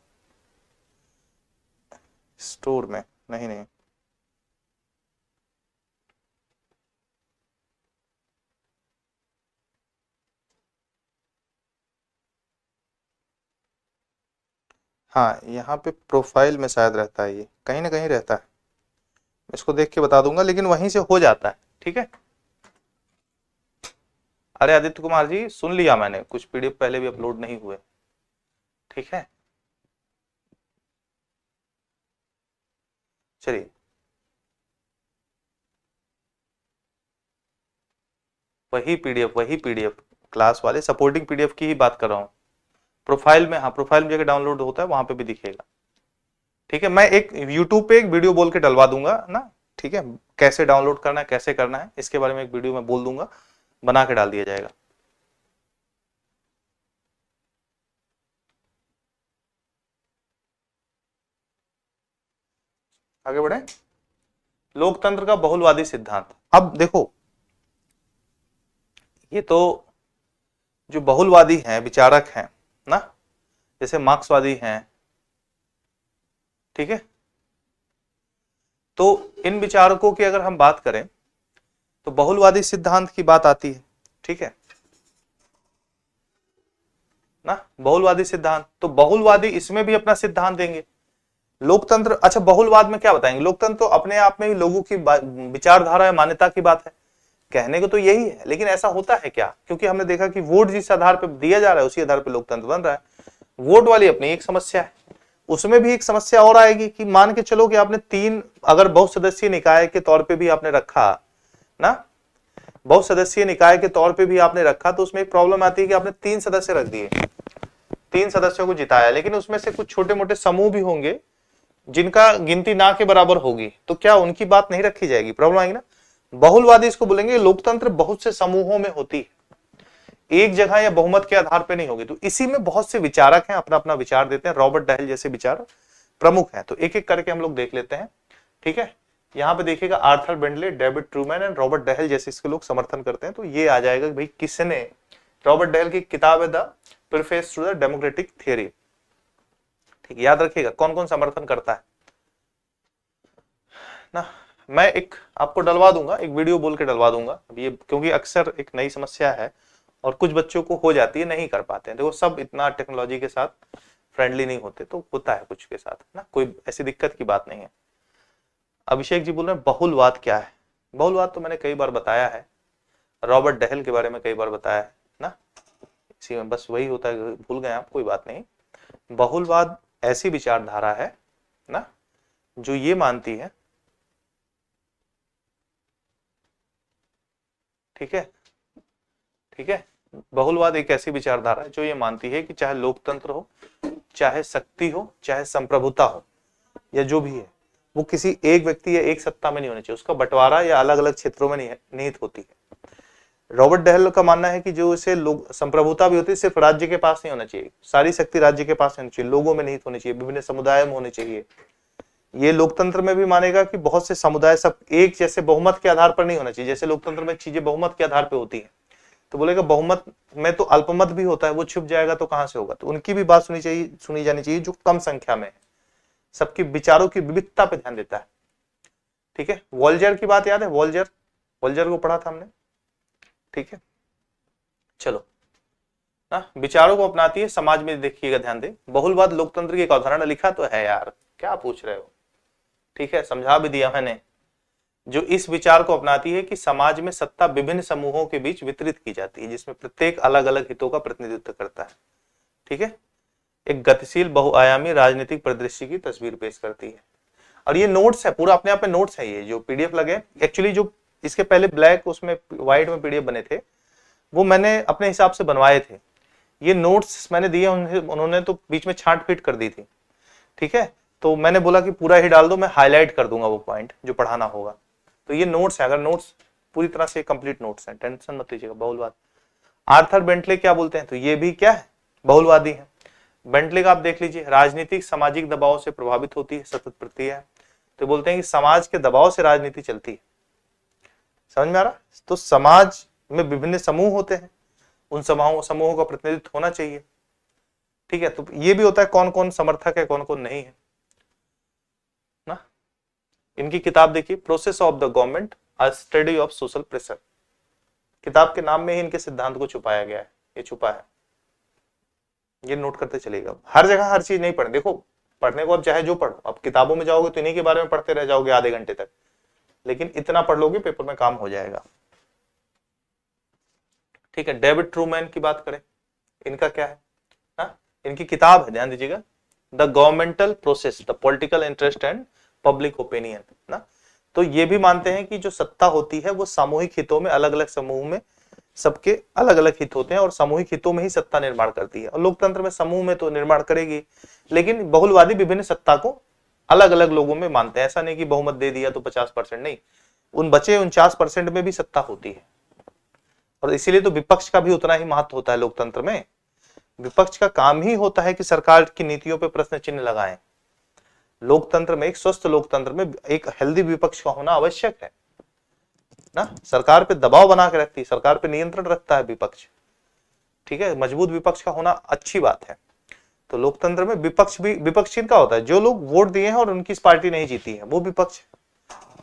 स्टोर में नहीं हाँ यहाँ पे प्रोफाइल में शायद रहता है, ये कहीं ना कहीं रहता है, इसको देख के बता दूंगा, लेकिन वहीं से हो जाता है, ठीक है। अरे आदित्य कुमार जी सुन लिया मैंने, कुछ पीडीएफ पहले भी अपलोड नहीं हुए, ठीक है। चलिए वही पीडीएफ क्लास वाले सपोर्टिंग पीडीएफ की ही बात कर रहा हूँ, प्रोफाइल में, हाँ प्रोफाइल में जगह डाउनलोड होता है वहां पे भी दिखेगा, ठीक है। मैं एक यूट्यूब पे एक वीडियो बोल के डलवा दूंगा ना, ठीक है, कैसे डाउनलोड करना है कैसे करना है इसके बारे में एक वीडियो में बोल दूंगा, बना के डाल दिया जाएगा। आगे बढ़े। लोकतंत्र का बहुलवादी सिद्धांत। अब देखो, ये तो जो बहुलवादी हैं, विचारक हैं ना, जैसे मार्क्सवादी हैं, ठीक है, तो इन विचारकों की अगर हम बात करें तो बहुलवादी सिद्धांत की बात आती है, ठीक है ना, बहुलवादी सिद्धांत। तो बहुलवादी इसमें भी अपना सिद्धांत देंगे। लोकतंत्र, अच्छा बहुलवाद में क्या बताएंगे, लोकतंत्र तो अपने आप में ही लोगों की विचारधारा या मान्यता की बात है, कहने को तो यही है, लेकिन ऐसा होता है क्या? क्योंकि हमने देखा कि वोट जिस आधार पर दिया जा रहा है उसी आधार पर लोकतंत्र बन रहा है। वोट वाली अपनी एक समस्या है, उसमें भी एक समस्या और आएगी कि मान के चलो कि आपने 3, अगर बहुसदस्यीय निकाय के तौर पे भी आपने रखा ना, बहुसदस्यीय निकाय के तौर पे भी आपने रखा, तो उसमें एक प्रॉब्लम आती है कि आपने 3 सदस्य रख दिए, 3 सदस्यों को जिताया, लेकिन उसमें से कुछ छोटे मोटे समूह भी होंगे जिनका गिनती ना के बराबर होगी, तो क्या उनकी बात नहीं रखी जाएगी? प्रॉब्लम आएगी ना। बहुलवादी इसको बोलेंगे लोकतंत्र बहुत से समूहों में होती है, एक जगह या बहुमत के आधार पर नहीं होगी। तो इसी में बहुत से विचारक हैं, अपना अपना विचार देते हैं। रॉबर्ट डहेल जैसे विचार प्रमुख हैं, तो एक एक करके हम लोग देख लेते हैं, ठीक है। यहाँ पे देखिएगा Arthur Bentley, David Truman and Robert Dahl जैसे इसके लोग समर्थन करते हैं। तो ये आ जाएगा कि भाई किसने, रॉबर्ट डहेल की किताब है the preface to the democratic theory, ठीक, याद रखिएगा कौन कौन समर्थन करता है ना। मैं एक आपको डलवा दूंगा, एक वीडियो बोल के डलवा दूंगा अब ये, क्योंकि अक्सर एक नई समस्या है और कुछ बच्चों को हो जाती है, नहीं कर पाते हैं। देखो सब इतना टेक्नोलॉजी के साथ फ्रेंडली नहीं होते, तो होता है कुछ के साथ ना, कोई ऐसी दिक्कत की बात नहीं है। अभिषेक जी बोल रहे हैं बहुलवाद क्या है? बहुलवाद तो मैंने कई बार बताया है, रॉबर्ट डहेल के बारे में कई बार बताया है ना, इसी में बस वही होता है, भूल गए आप, कोई बात नहीं। बहुलवाद ऐसी विचारधारा है ना जो ये मानती है, ठीक है, ठीक है, बहुलवाद एक ऐसी विचारधारा है जो ये मानती है कि चाहे लोकतंत्र हो, चाहे शक्ति हो, चाहे संप्रभुता हो, या जो भी है, वो किसी एक व्यक्ति या एक सत्ता में नहीं होनी चाहिए, उसका बंटवारा या अलग अलग क्षेत्रों में निहित होती है। रॉबर्ट डहेल का मानना है कि जो इसे लोग संप्रभुता भी होती है, सिर्फ राज्य के पास नहीं होना चाहिए, सारी शक्ति राज्य के पास होनी चाहिए, लोगों में निहित होनी चाहिए, विभिन्न समुदायों में होनी चाहिए। ये लोकतंत्र में भी मानेगा कि बहुत से समुदाय सब एक जैसे बहुमत के आधार पर नहीं होना चाहिए, जैसे लोकतंत्र में चीजें बहुमत के आधार पर होती है, तो बोलेगा बहुमत में तो अल्पमत भी होता है, वो छुप जाएगा तो कहां से होगा। तो उनकी भी बात सुनी जानी चाहिए जो कम संख्या में है, सबकी विचारों की विविधता पे ध्यान देता है, ठीक है। वॉल्जर की बात याद है, वॉल्जर को पढ़ा था हमने, ठीक है। चलो ना, विचारों को अपनाती है, समाज में देखिएगा, ध्यान दे। बहुलवाद लोकतंत्र की एक अवधारणा, लिखा तो है यार, क्या पूछ रहे हो, ठीक है, समझा भी दिया मैंने, जो इस विचार को अपनाती है कि समाज में सत्ता विभिन्न समूहों के बीच वितरित की जाती है, जिसमें प्रत्येक अलग अलग हितों का प्रतिनिधित्व करता है, ठीक है। एक गतिशील बहुआयामी राजनीतिक परिदृश्य की तस्वीर पेश करती है। और ये नोट्स है, पूरा अपने आप में नोट्स है, ये जो पीडीएफ लगे, एक्चुअली जो इसके पहले ब्लैक उसमें व्हाइट में पीडीएफ बने थे, वो मैंने अपने हिसाब से बनवाए थे। ये नोट्स मैंने दिए, उन्होंने तो बीच में छांट फीट कर दी थी, ठीक है। तो मैंने बोला कि पूरा ही डाल दो, मैं हाईलाइट कर दूंगा वो पॉइंट जो पढ़ाना होगा। तो ये नोट्स है, अगर नोट्स पूरी तरह से कंप्लीट नोट्स हैं, टेंशन मत लीजिएगा। बहुलवाद, आर्थर बेंटले क्या बोलते हैं, तो ये भी क्या है, बहुलवादी है। बेंटले का आप देख लीजिए, राजनीतिक सामाजिक दबाव से प्रभावित होती है, सतत प्रक्रिया है। तो बोलते हैं कि समाज के दबाव से राजनीति चलती है, समझ में आ रहा? तो समाज में विभिन्न समूह होते हैं, उन समूहों का प्रतिनिधित्व होना चाहिए, ठीक है। तो ये भी होता है कौन कौन समर्थक है, कौन कौन नहीं है ना। इनकी किताब देखिए, process of the government, a study of social pressure, किताब के नाम में ही इनके सिद्धांत को छुपाया गया है, ये छुपा है, ये नोट करते चलेगा। हर जगह हर चीज नहीं पढ़े, देखो पढ़ने को अब चाहे जो पढ़ो, अब किताबों में जाओगे तो इन्हीं के बारे में पढ़ते रह जाओगे आधे घंटे तक, लेकिन इतना पढ़ लोगे पेपर में काम हो जाएगा, ठीक है। डेविड ट्रूमैन की बात करें, इनका क्या है ना, इनकी किताब है, ध्यान दीजिएगा, the governmental process, the political interest and public opinion ना। तो ये भी मानते हैं कि जो सत्ता होती है वो सामूहिक हितों में, अलग अलग समूह में सबके अलग अलग हित होते हैं और सामूहिक हितों में ही सत्ता निर्माण करती है। और लोकतंत्र में समूह में तो निर्माण करेगी, लेकिन बहुलवादी विभिन्न सत्ता को अलग अलग लोगों में मानते हैं। ऐसा नहीं कि बहुमत दे दिया तो 50%, नहीं, उन बचे 49% में भी सत्ता होती है। और इसीलिए तो विपक्ष का भी उतना ही महत्व होता है लोकतंत्र में। विपक्ष का काम ही होता है कि सरकार की नीतियों पर प्रश्न चिन्ह लगाएं, लोकतंत्र में, एक स्वस्थ लोकतंत्र में एक हेल्दी विपक्ष का होना आवश्यक है ना। सरकार पे दबाव बना के रखती है, सरकार पे नियंत्रण रखता है विपक्ष, ठीक है। मजबूत विपक्ष का होना अच्छी बात है। तो लोकतंत्र में विपक्ष भी, विपक्ष किनका होता है? जो लोग वोट दिए हैं और उनकी पार्टी नहीं जीती है, वो विपक्ष।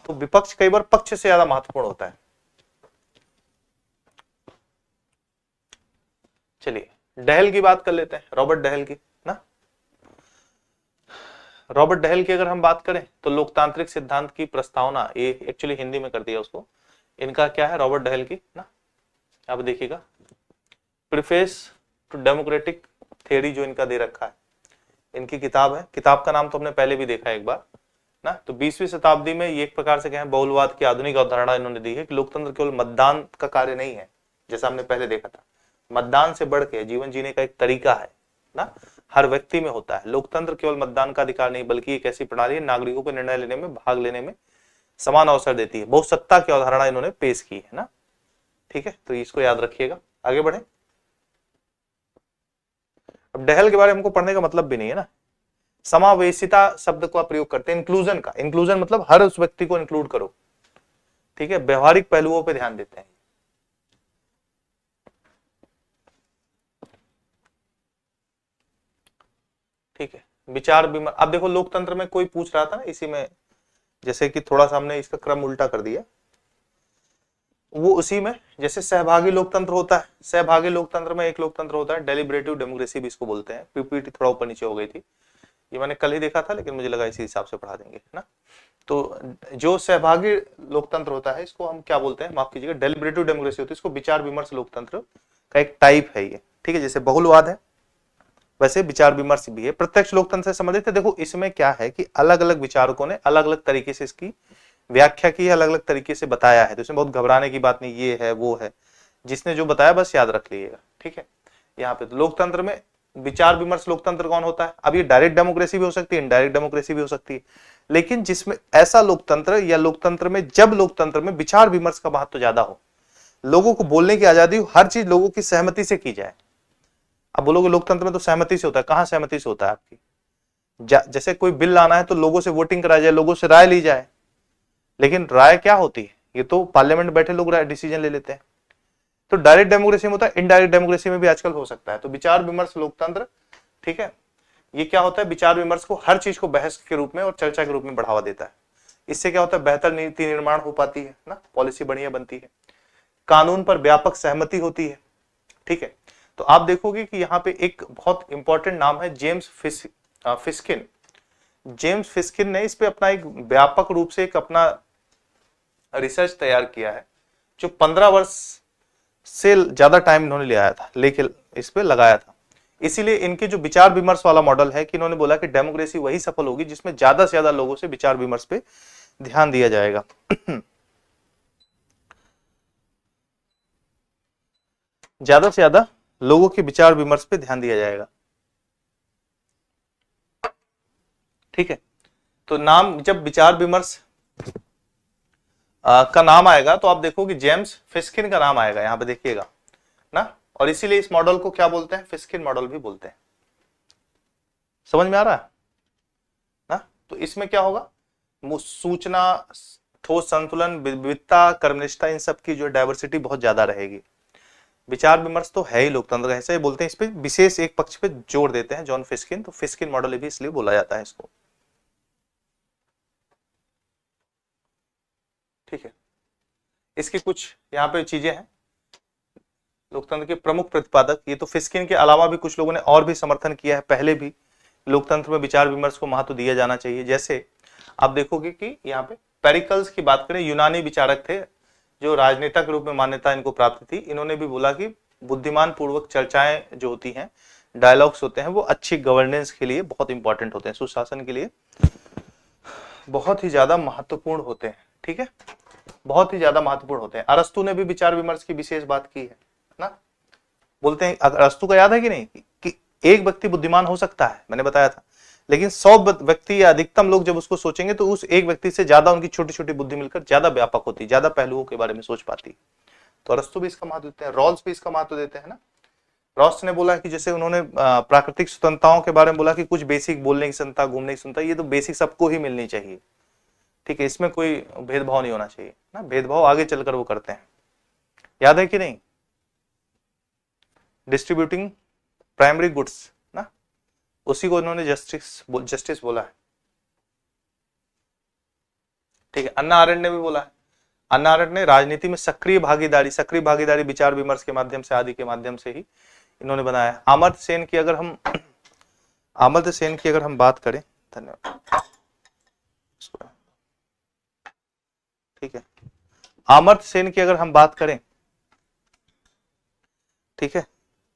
तो विपक्ष कई बार पक्ष से ज्यादा महत्वपूर्ण होता है। चलिए डहल की बात कर लेते हैं, रॉबर्ट डहल की ना। रॉबर्ट डहल की अगर हम बात करें तो लोकतांत्रिक सिद्धांत की प्रस्तावना, ये एक्चुअली हिंदी में कर दिया उसको, इनका क्या है रॉबर्ट डहल की ना। अब देखिएगा प्रीफेस टू डेमोक्रेटिक थ्योरी जो इनका दे रखा है, इनकी किताब है। किताब का नाम तो हमने पहले भी देखा है एक बार ना। तो 20वीं शताब्दी में ये एक प्रकार से कहें बहुलवाद की आधुनिक अवधारणा इन्होंने दी है कि लोकतंत्र केवल मतदान का कार्य नहीं है, जैसा हमने पहले देखा था। मतदान से बढ़ के जीवन जीने का एक तरीका है ना, हर व्यक्ति में होता है। लोकतंत्र केवल मतदान का अधिकार नहीं, बल्कि एक ऐसी प्रणाली है नागरिकों को निर्णय लेने में, भाग लेने में समान अवसर देती है। बहुसत्ता की अवधारणा इन्होंने पेश की है ना, ठीक है। तो इसको याद रखिएगा। आगे बढ़े। अब डहल के बारे में हमको पढ़ने का मतलब भी नहीं है ना। समावेशिता शब्द का प्रयोग करते हैं, इंक्लूजन का। इंक्लूजन मतलब हर उस व्यक्ति को इंक्लूड करो, ठीक है। व्यवहारिक पहलुओं पे ध्यान देते हैं। ठीक है, विचार विमर्श। अब देखो लोकतंत्र में कोई पूछ रहा था ना इसी में, जैसे कि थोड़ा सा हमने इसका क्रम उल्टा कर दिया, वो उसी में जैसे सहभागी लोकतंत्र होता है, सहभागी लोकतंत्र में एक लोकतंत्र होता है डेलिब्रेटिव डेमोक्रेसी भी इसको बोलते हैं। पीपीटी थोड़ा ऊपर नीचे हो गई थी, ये मैंने कल ही देखा था, लेकिन मुझे लगा इसी हिसाब से पढ़ा देंगे ना। तो जो सहभागी लोकतंत्र होता है इसको हम क्या बोलते हैं, माफ कीजिएगा, डेलिब्रेटिव डेमोक्रेसी होती है। इसको विचार विमर्श लोकतंत्र का एक टाइप है ये, ठीक है। जैसे बहुलवाद है वैसे विचार विमर्श भी है। प्रत्यक्ष लोकतंत्र से संबंधित है। देखो इसमें क्या है कि अलग अलग विचारकों ने अलग अलग तरीके से इसकी व्याख्या की है, अलग अलग तरीके से बताया है। तो इसमें बहुत घबराने की बात नहीं, ये है वो है, जिसने जो बताया बस याद रख लीजिएगा, ठीक है। यहाँ पे तो लोकतंत्र में विचार विमर्श लोकतंत्र कौन होता है? अब ये डायरेक्ट डेमोक्रेसी भी हो सकती है, इनडायरेक्ट डेमोक्रेसी भी हो सकती है, लेकिन जिसमें ऐसा लोकतंत्र या लोकतंत्र में जब लोकतंत्र में विचार विमर्श का महत्व ज्यादा हो, लोगों को बोलने की आजादी हो, हर चीज लोगों की सहमति से की जाए। अब बोलोगे लोकतंत्र में तो सहमति से होता है, कहां सहमति से होता है आपकी? जैसे कोई बिल लाना है तो लोगों से वोटिंग कराया जाए, लोगों से राय ली जाए, लेकिन राय क्या होती है? ये तो पार्लियामेंट बैठे लोग राय डिसीजन ले लेते हैं। तो डायरेक्ट डेमोक्रेसी में होता है, इनडायरेक्ट डेमोक्रेसी में भी आजकल हो सकता है। तो विचार विमर्श लोकतंत्र, ठीक है, ये क्या होता है? विचार विमर्श को हर चीज को बहस के रूप में और चर्चा के रूप में बढ़ावा देता है। इससे क्या होता है? बेहतर नीति निर्माण हो पाती है ना, पॉलिसी बढ़िया बनती है, कानून पर व्यापक सहमति होती है, ठीक है। तो आप देखोगे कि यहाँ पे एक बहुत इंपॉर्टेंट नाम है जेम्स फिस्किन। जेम्स फिस्किन ने इस पे अपना एक व्यापक रूप से एक अपना रिसर्च तैयार किया है, जो 15 वर्ष से ज्यादा टाइम इन्होंने लिया था, लेकिन इस पे लगाया था। इसीलिए इनके जो विचार विमर्श वाला मॉडल है कि इन्होंने बोला कि डेमोक्रेसी वही सफल होगी जिसमें ज्यादा से ज्यादा लोगों से विचार विमर्श पे ध्यान दिया जाएगा। ज्यादा से ज्यादा लोगों के विचार विमर्श पे ध्यान दिया जाएगा, ठीक है। तो नाम जब विचार विमर्श का नाम आएगा तो आप देखो कि जेम्स फिस्किन का नाम आएगा, यहां पे देखिएगा ना। और इसीलिए इस मॉडल को क्या बोलते हैं? फिस्किन मॉडल भी बोलते हैं। समझ में आ रहा है ना? तो इसमें क्या होगा? सूचना, ठोस संतुलन, विविधता, कर्मनिष्ठा, इन सब की जो डाइवर्सिटी बहुत ज्यादा रहेगी। विचार विमर्श तो है ही लोकतंत्र, ऐसे ही बोलते हैं। इस पे विशेष एक पक्ष पे जोर देते हैं जॉन फिस्किन, तो फिस्किन मॉडल भी इसलिए बोला जाता है इसको, ठीक है। इसकी कुछ यहाँ पे चीजें हैं। लोकतंत्र के प्रमुख प्रतिपादक, ये तो फिस्किन के अलावा भी कुछ लोगों ने और भी समर्थन किया है पहले भी, लोकतंत्र में विचार विमर्श को महत्व दिया जाना चाहिए। जैसे आप देखोगे कि यहाँ पे पेरिकल्स की बात करें, यूनानी विचारक थे जो राजनेता के रूप में मान्यता इनको प्राप्त थी। इन्होंने भी बोला कि बुद्धिमान पूर्वक चर्चाएं जो होती हैं, डायलॉग्स होते हैं, वो अच्छी गवर्नेंस के लिए बहुत इंपॉर्टेंट होते हैं, सुशासन के लिए बहुत ही ज्यादा महत्वपूर्ण होते हैं, ठीक है, बहुत ही ज्यादा महत्वपूर्ण होते हैं। अरस्तु ने भी विचार विमर्श की विशेष बात की है ना। बोलते हैं, अरस्तु का याद है कि नहीं, कि एक व्यक्ति बुद्धिमान हो सकता है, मैंने बताया था, लेकिन 100 व्यक्ति या अधिकतम लोग जब उसको सोचेंगे तो उस एक व्यक्ति से ज्यादा उनकी छोटी छोटी बुद्धि मिलकर ज्यादा व्यापक होती, ज्यादा पहलुओं के बारे में सोच पाती। तो अरस्तु भी इसका महत्व देते हैं, रॉल्स भी इसका महत्व देते हैं ना। रॉस ने बोला कि जैसे उन्होंने प्राकृतिक स्वतंत्रताओं के बारे में बोला कि कुछ बेसिक बोलने की स्वतंत्रता, घूमने की स्वतंत्रता, ये तो बेसिक सबको ही मिलनी चाहिए, ठीक है, इसमें कोई भेदभाव नहीं होना चाहिए ना, भेदभाव आगे चलकर वो करते हैं, याद है कि नहीं, डिस्ट्रीब्यूटिंग प्राइमरी गुड्स ना, उसी को उन्होंने जस्टिस बोला है, ठीक है। अन्ना आरेंट ने भी बोला है, अन्ना आरेंट ने राजनीति में सक्रिय भागीदारी विचार विमर्श के माध्यम से, आदि के माध्यम से ही इन्होंने बनाया है। अमर्त्य सेन की अगर हम बात करें, धन्यवाद, ठीक है, अमर्त्य सेन की अगर हम बात करें, ठीक है,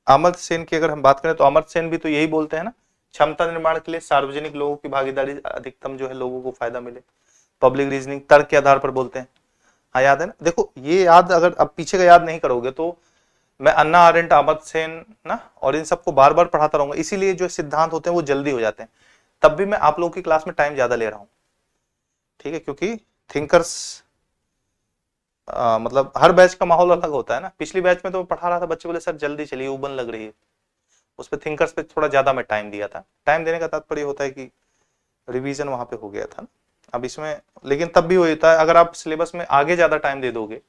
अमर्त्य सेन की अगर हम बात करें तो अमर्त्य सेन भी तो यही बोलते हैं ना, क्षमता निर्माण के लिए सार्वजनिक लोगों की भागीदारी, अधिकतम जो है लोगों को फायदा मिले, पब्लिक रीजनिंग, तर्क के आधार पर बोलते हैं। हाँ याद है ना, देखो ये याद, अगर अब पीछे का याद नहीं करोगे तो मैं अन्ना आरेंट, अमर्त्य सेन ना और इन सबको बार बार पढ़ाता रहूंगा, इसीलिए जो सिद्धांत होते हैं वो जल्दी हो जाते हैं, तब भी मैं आप लोगों की क्लास में टाइम ज्यादा ले रहा हूं, ठीक है, क्योंकि थिंकर्स मतलब हर बैच का माहौल अलग होता है ना। पिछली बैच में तो पढ़ा रहा था, बच्चे बोले सर जल्दी चलिए, उबन लग रही है, उस पर थिंकर्स पे थोड़ा ज्यादा मैं टाइम दिया था। टाइम देने का तात्पर्य होता है कि रिवीजन वहां पे हो गया था ना, अब इसमें लेकिन तब भी होता है, अगर आप सिलेबस में आगे ज्यादा टाइम दे दोगे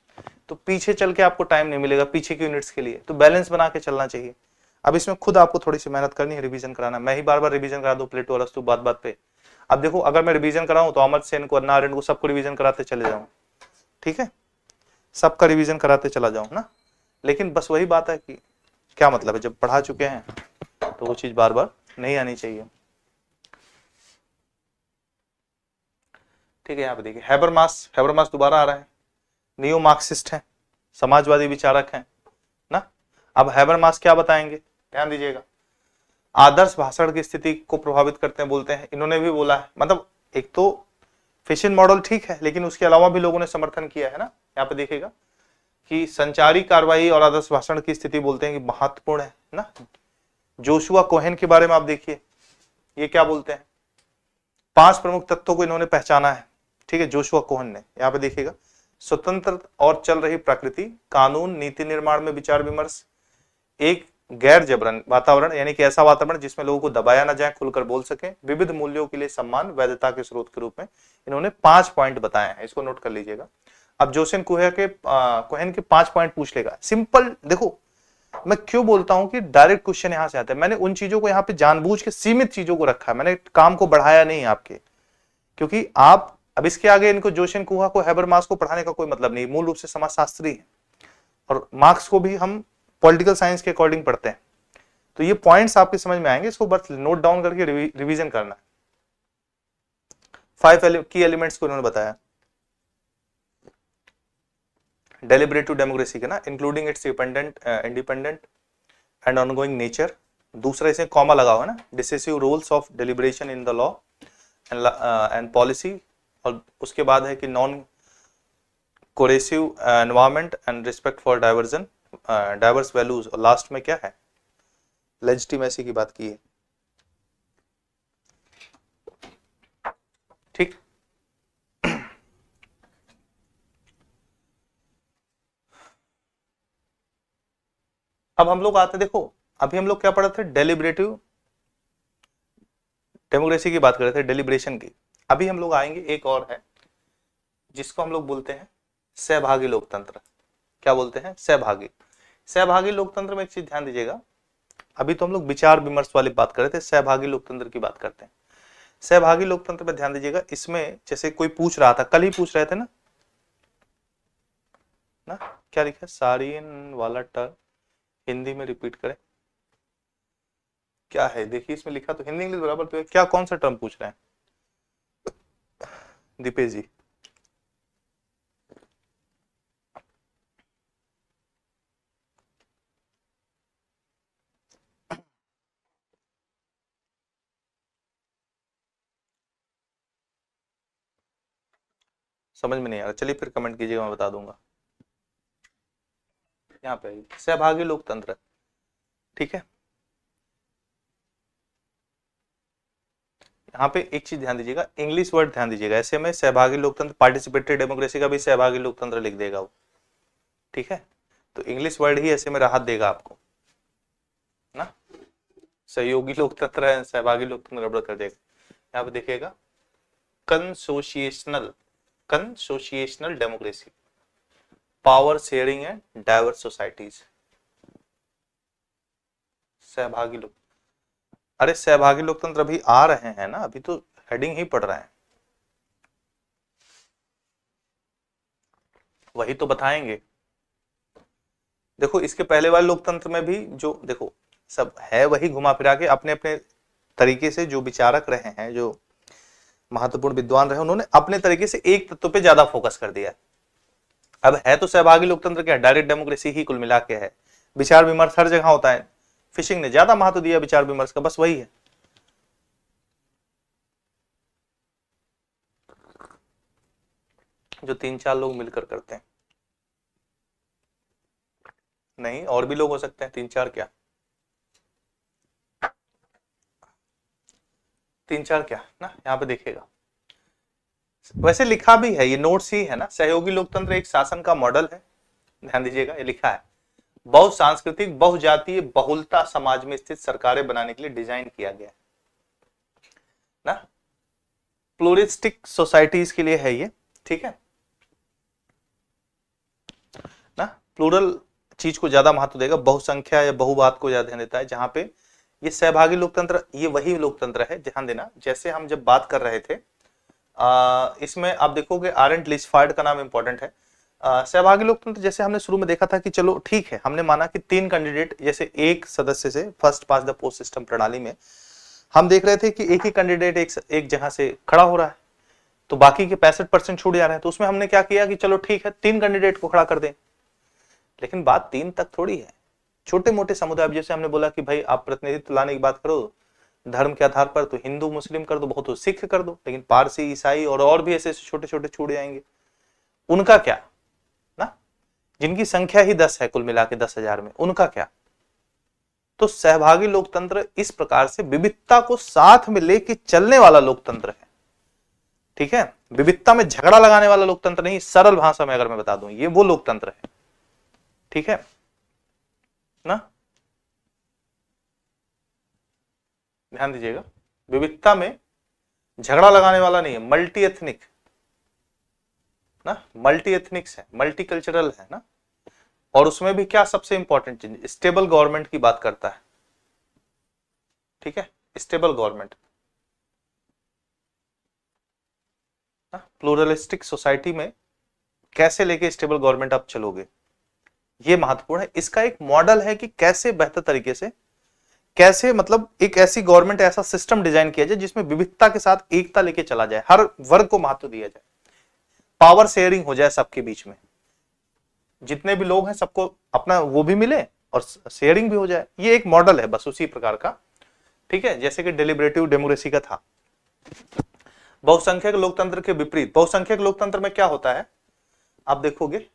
तो पीछे चल के आपको टाइम नहीं मिलेगा पीछे की यूनिट्स के लिए, तो बैलेंस बना के चलना चाहिए। अब इसमें खुद आपको थोड़ी सी मेहनत करनी है, रिवीजन कराना, मैं ही बार बार रिवीजन करा दूं प्लेटो अरस्तु बात बात पे। अब देखो अगर मैं रिवीजन कराऊं तो अमर्त्य सेन को, अन्ना आरेंट को, सबको रिवीजन कराते चले जाऊं, ठीक है, सबका रिवीजन कराते चला जाऊं ना, लेकिन बस वही बात है कि क्या मतलब है, जब पढ़ा चुके हैं तो वो चीज बार बार नहीं आनी चाहिए, ठीक है। यहाँ पे देखिए हैबरमास दोबारा आ रहा है, नियो मार्क्सिस्ट है, समाजवादी विचारक हैं ना। अब हैबरमास क्या बताएंगे, ध्यान दीजिएगा, आदर्श भाषण की स्थिति को प्रभावित करते हैं बोलते हैं, इन्होंने भी बोला है, मतलब एक तो फिशन मॉडल ठीक है, लेकिन उसके अलावा भी लोगों ने समर्थन किया है ना। यहाँ पे देखिएगा कि संचारी कार्रवाई और आदर्श भाषण की स्थिति बोलते हैं कि महत्वपूर्ण है ना। जोशुआ कोहेन के बारे में आप देखिए, ये क्या बोलते हैं, 5 प्रमुख तत्वों को इन्होंने पहचाना है, ठीक है, जोशुआ कोहेन ने। यहाँ पे देखिएगा, स्वतंत्र और चल रही प्रकृति, कानून, नीति निर्माण में विचार विमर्श, एक गैर जबरन वातावरण, यानी कि ऐसा वातावरण जिसमें लोगों को दबाया ना जाए, खुलकर बोल सके, विविध मूल्यों के लिए सम्मान, वैधता के स्रोत के रूप में इन्होंने 5 पॉइंट बताए हैं, इसको नोट कर लीजिएगा। अब जोसेन कोहेन के 5 पॉइंट पूछ लेगा, सिंपल। देखो मैं क्यों बोलता हूं कि डायरेक्ट क्वेश्चन यहां से आता है, मैंने उन चीजों को यहाँ पे जानबूझ के सीमित चीजों को रखा है, मैंने काम को बढ़ाया नहीं आपके, क्योंकि आप अब इसके आगे इनको जोसेन कुहा को, हैबरमास को पढ़ाने का कोई मतलब नहीं, मूल रूप से समाजशास्त्री है, और मार्क्स को भी हम पॉलिटिकल साइंस के अकॉर्डिंग पढ़ते हैं, तो ये पॉइंट्स आपके समझ में आएंगे, इसको बस नोट डाउन करके रिवीजन करना है। 5 की एलिमेंट्स को इन्होंने बताया डेलिब्रेटिव डेमोक्रेसी के ना, including its independent and ongoing nature. दूसरा इसमें कॉमा लगा हुआ है ना, decisive roles of deliberation in the law and policy, और उसके बाद है कि non coercive environment and respect for diverse values, और लास्ट में क्या है, लेजिटिमेसी की बात की है, ठीक। अब हम लोग आते, देखो अभी हम लोग क्या पढ़े थे, डेलिब्रेटिव डेमोक्रेसी की बात कर रहे थे, डेलिब्रेशन की। अभी हम लोग आएंगे, एक और है जिसको हम लोग बोलते हैं सहभागी लोकतंत्र। क्या बोलते हैं, सहभागी लोकतंत्र में एक चीज ध्यान दीजिएगा, अभी तो हम लोग विचार विमर्श वाली बात कर रहे थे, सहभागी लोकतंत्र की बात करते हैं। सहभागी लोकतंत्र में ध्यान दीजिएगा, इसमें जैसे कोई पूछ रहा था, कल ही पूछ रहे थे ना क्या लिखा है, सारिन वाला टर्म हिंदी में रिपीट करें, क्या है, देखिए इसमें लिखा तो हिंदी इंग्लिश बराबर तो है, क्या कौन सा टर्म पूछ रहे हैं दीपेश जी, समझ में नहीं आ रहा, चलिए फिर कमेंट कीजिएगा, मैं बता दूंगा। यहाँ पे सहभागी लोकतंत्र, ठीक है। यहाँ पे एक चीज ध्यान दीजिएगा, इंग्लिश वर्ड ध्यान दीजिएगा, ऐसे में सहभागी लोकतंत्र, पार्टिसिपेटरी डेमोक्रेसी का भी सहभागी लोकतंत्र लिख देगा वो, ठीक है, तो इंग्लिश वर्ड ही ऐसे में राहत देगा आपको। सहयोगी लोकतंत्र है, सहभागी लोकतंत्र गड़बड़ कर देगा। यहाँ पे देखिएगा consociational democracy, power sharing and diverse societies. सहभागी लोक, अरे सहभागी लोकतंत्र अभी आ रहे हैं ना, अभी तो हेडिंग ही पढ़ रहे हैं, वही तो बताएंगे। देखो इसके पहले वाले लोकतंत्र में भी जो देखो सब है वही घुमा फिरा के अपने अपने तरीके से जो विचारक रहे हैं, जो महत्वपूर्ण विद्वान रहे, उन्होंने अपने तरीके से एक तत्व पे ज्यादा फोकस कर दिया। अब है तो सहभागी लोकतंत्र क्या, डायरेक्ट डेमोक्रेसी ही कुल मिला के है। विचार विमर्श हर जगह होता है, फिशिंग ने ज्यादा महत्व दिया विचार विमर्श का, बस वही है। जो 3-4 लोग मिलकर करते हैं, नहीं और भी लोग हो सकते हैं, 3-4 क्या, 3-4 क्या ना, यहाँ पे देखिएगा वैसे लिखा भी है, ये नोट्स ही है ना। सहयोगी लोकतंत्र एक शासन का मॉडल है, ध्यान दीजिएगा, ये लिखा है, बहु सांस्कृतिक बहुजातीय बहुलता समाज में स्थित सरकारें बनाने के लिए डिजाइन किया गया है ना, प्लूरिस्टिक सोसाइटीज के लिए है ये, ठीक है ना। प्लूरल चीज को ज्यादा महत्व देगा, बहुसंख्या या बहुवाद को ज्यादा ध्यान देता है। जहां पे ये सहभागी लोकतंत्र, ये वही लोकतंत्र है, ध्यान देना, जैसे हम जब बात कर रहे थे इसमें आप देखोगे आरेंट लिचफार्ड का नाम इंपॉर्टेंट है। सहभागी लोकतंत्र जैसे हमने शुरू में देखा था कि चलो ठीक है, हमने माना कि 3 कैंडिडेट, जैसे एक सदस्य से first pass the post system प्रणाली में हम देख रहे थे कि एक ही कैंडिडेट एक जगह से खड़ा हो रहा है, तो बाकी के 65% छूट जा रहे हैं। तो उसमें हमने क्या किया कि चलो ठीक है 3 कैंडिडेट को खड़ा कर दें, लेकिन बात 3 तक थोड़ी है। छोटे मोटे समुदाय, जैसे हमने बोला कि भाई आप प्रतिनिधित्व लाने की बात करो धर्म के आधार पर, तो हिंदू मुस्लिम कर दो, बहुत हो सिख कर दो, लेकिन पारसी ईसाई और भी ऐसे छोटे छोटे छूट जाएंगे, उनका क्या ना, जिनकी संख्या ही 10 है कुल मिला के 10,000 में, उनका क्या। तो सहभागी लोकतंत्र इस प्रकार से विविधता को साथ में लेके चलने वाला लोकतंत्र है, ठीक है, विविधता में झगड़ा लगाने वाला लोकतंत्र नहीं। सरल भाषा में अगर मैं बता दूं, ये वो लोकतंत्र है, ठीक है ना, ध्यान दीजिएगा, विविधता में झगड़ा लगाने वाला नहीं है, मल्टी एथनिक ना, मल्टी एथनिक्स है, मल्टी कल्चरल है ना। और उसमें भी क्या सबसे इंपॉर्टेंट चीज, स्टेबल गवर्नमेंट की बात करता है, ठीक है, स्टेबल गवर्नमेंट ना, प्लूरलिस्टिक सोसाइटी में कैसे लेके स्टेबल गवर्नमेंट आप चलोगे, ये महत्वपूर्ण है। इसका एक मॉडल है कि कैसे बेहतर तरीके से, कैसे मतलब एक ऐसी गवर्नमेंट, ऐसा सिस्टम डिजाइन किया जाए जिसमें विविधता के साथ एकता लेके चला जाए, हर वर्ग को महत्व दिया जाए, पावर शेयरिंग हो जाए सबके बीच में, जितने भी लोग हैं सबको अपना वो भी मिले और शेयरिंग भी हो जाए। ये एक मॉडल है बस उसी प्रकार का, ठीक है, जैसे कि डेलिब्रेटिव डेमोक्रेसी का था। बहुसंख्यक लोकतंत्र के विपरीत, बहुसंख्यक लोकतंत्र में क्या होता है आप देखोगे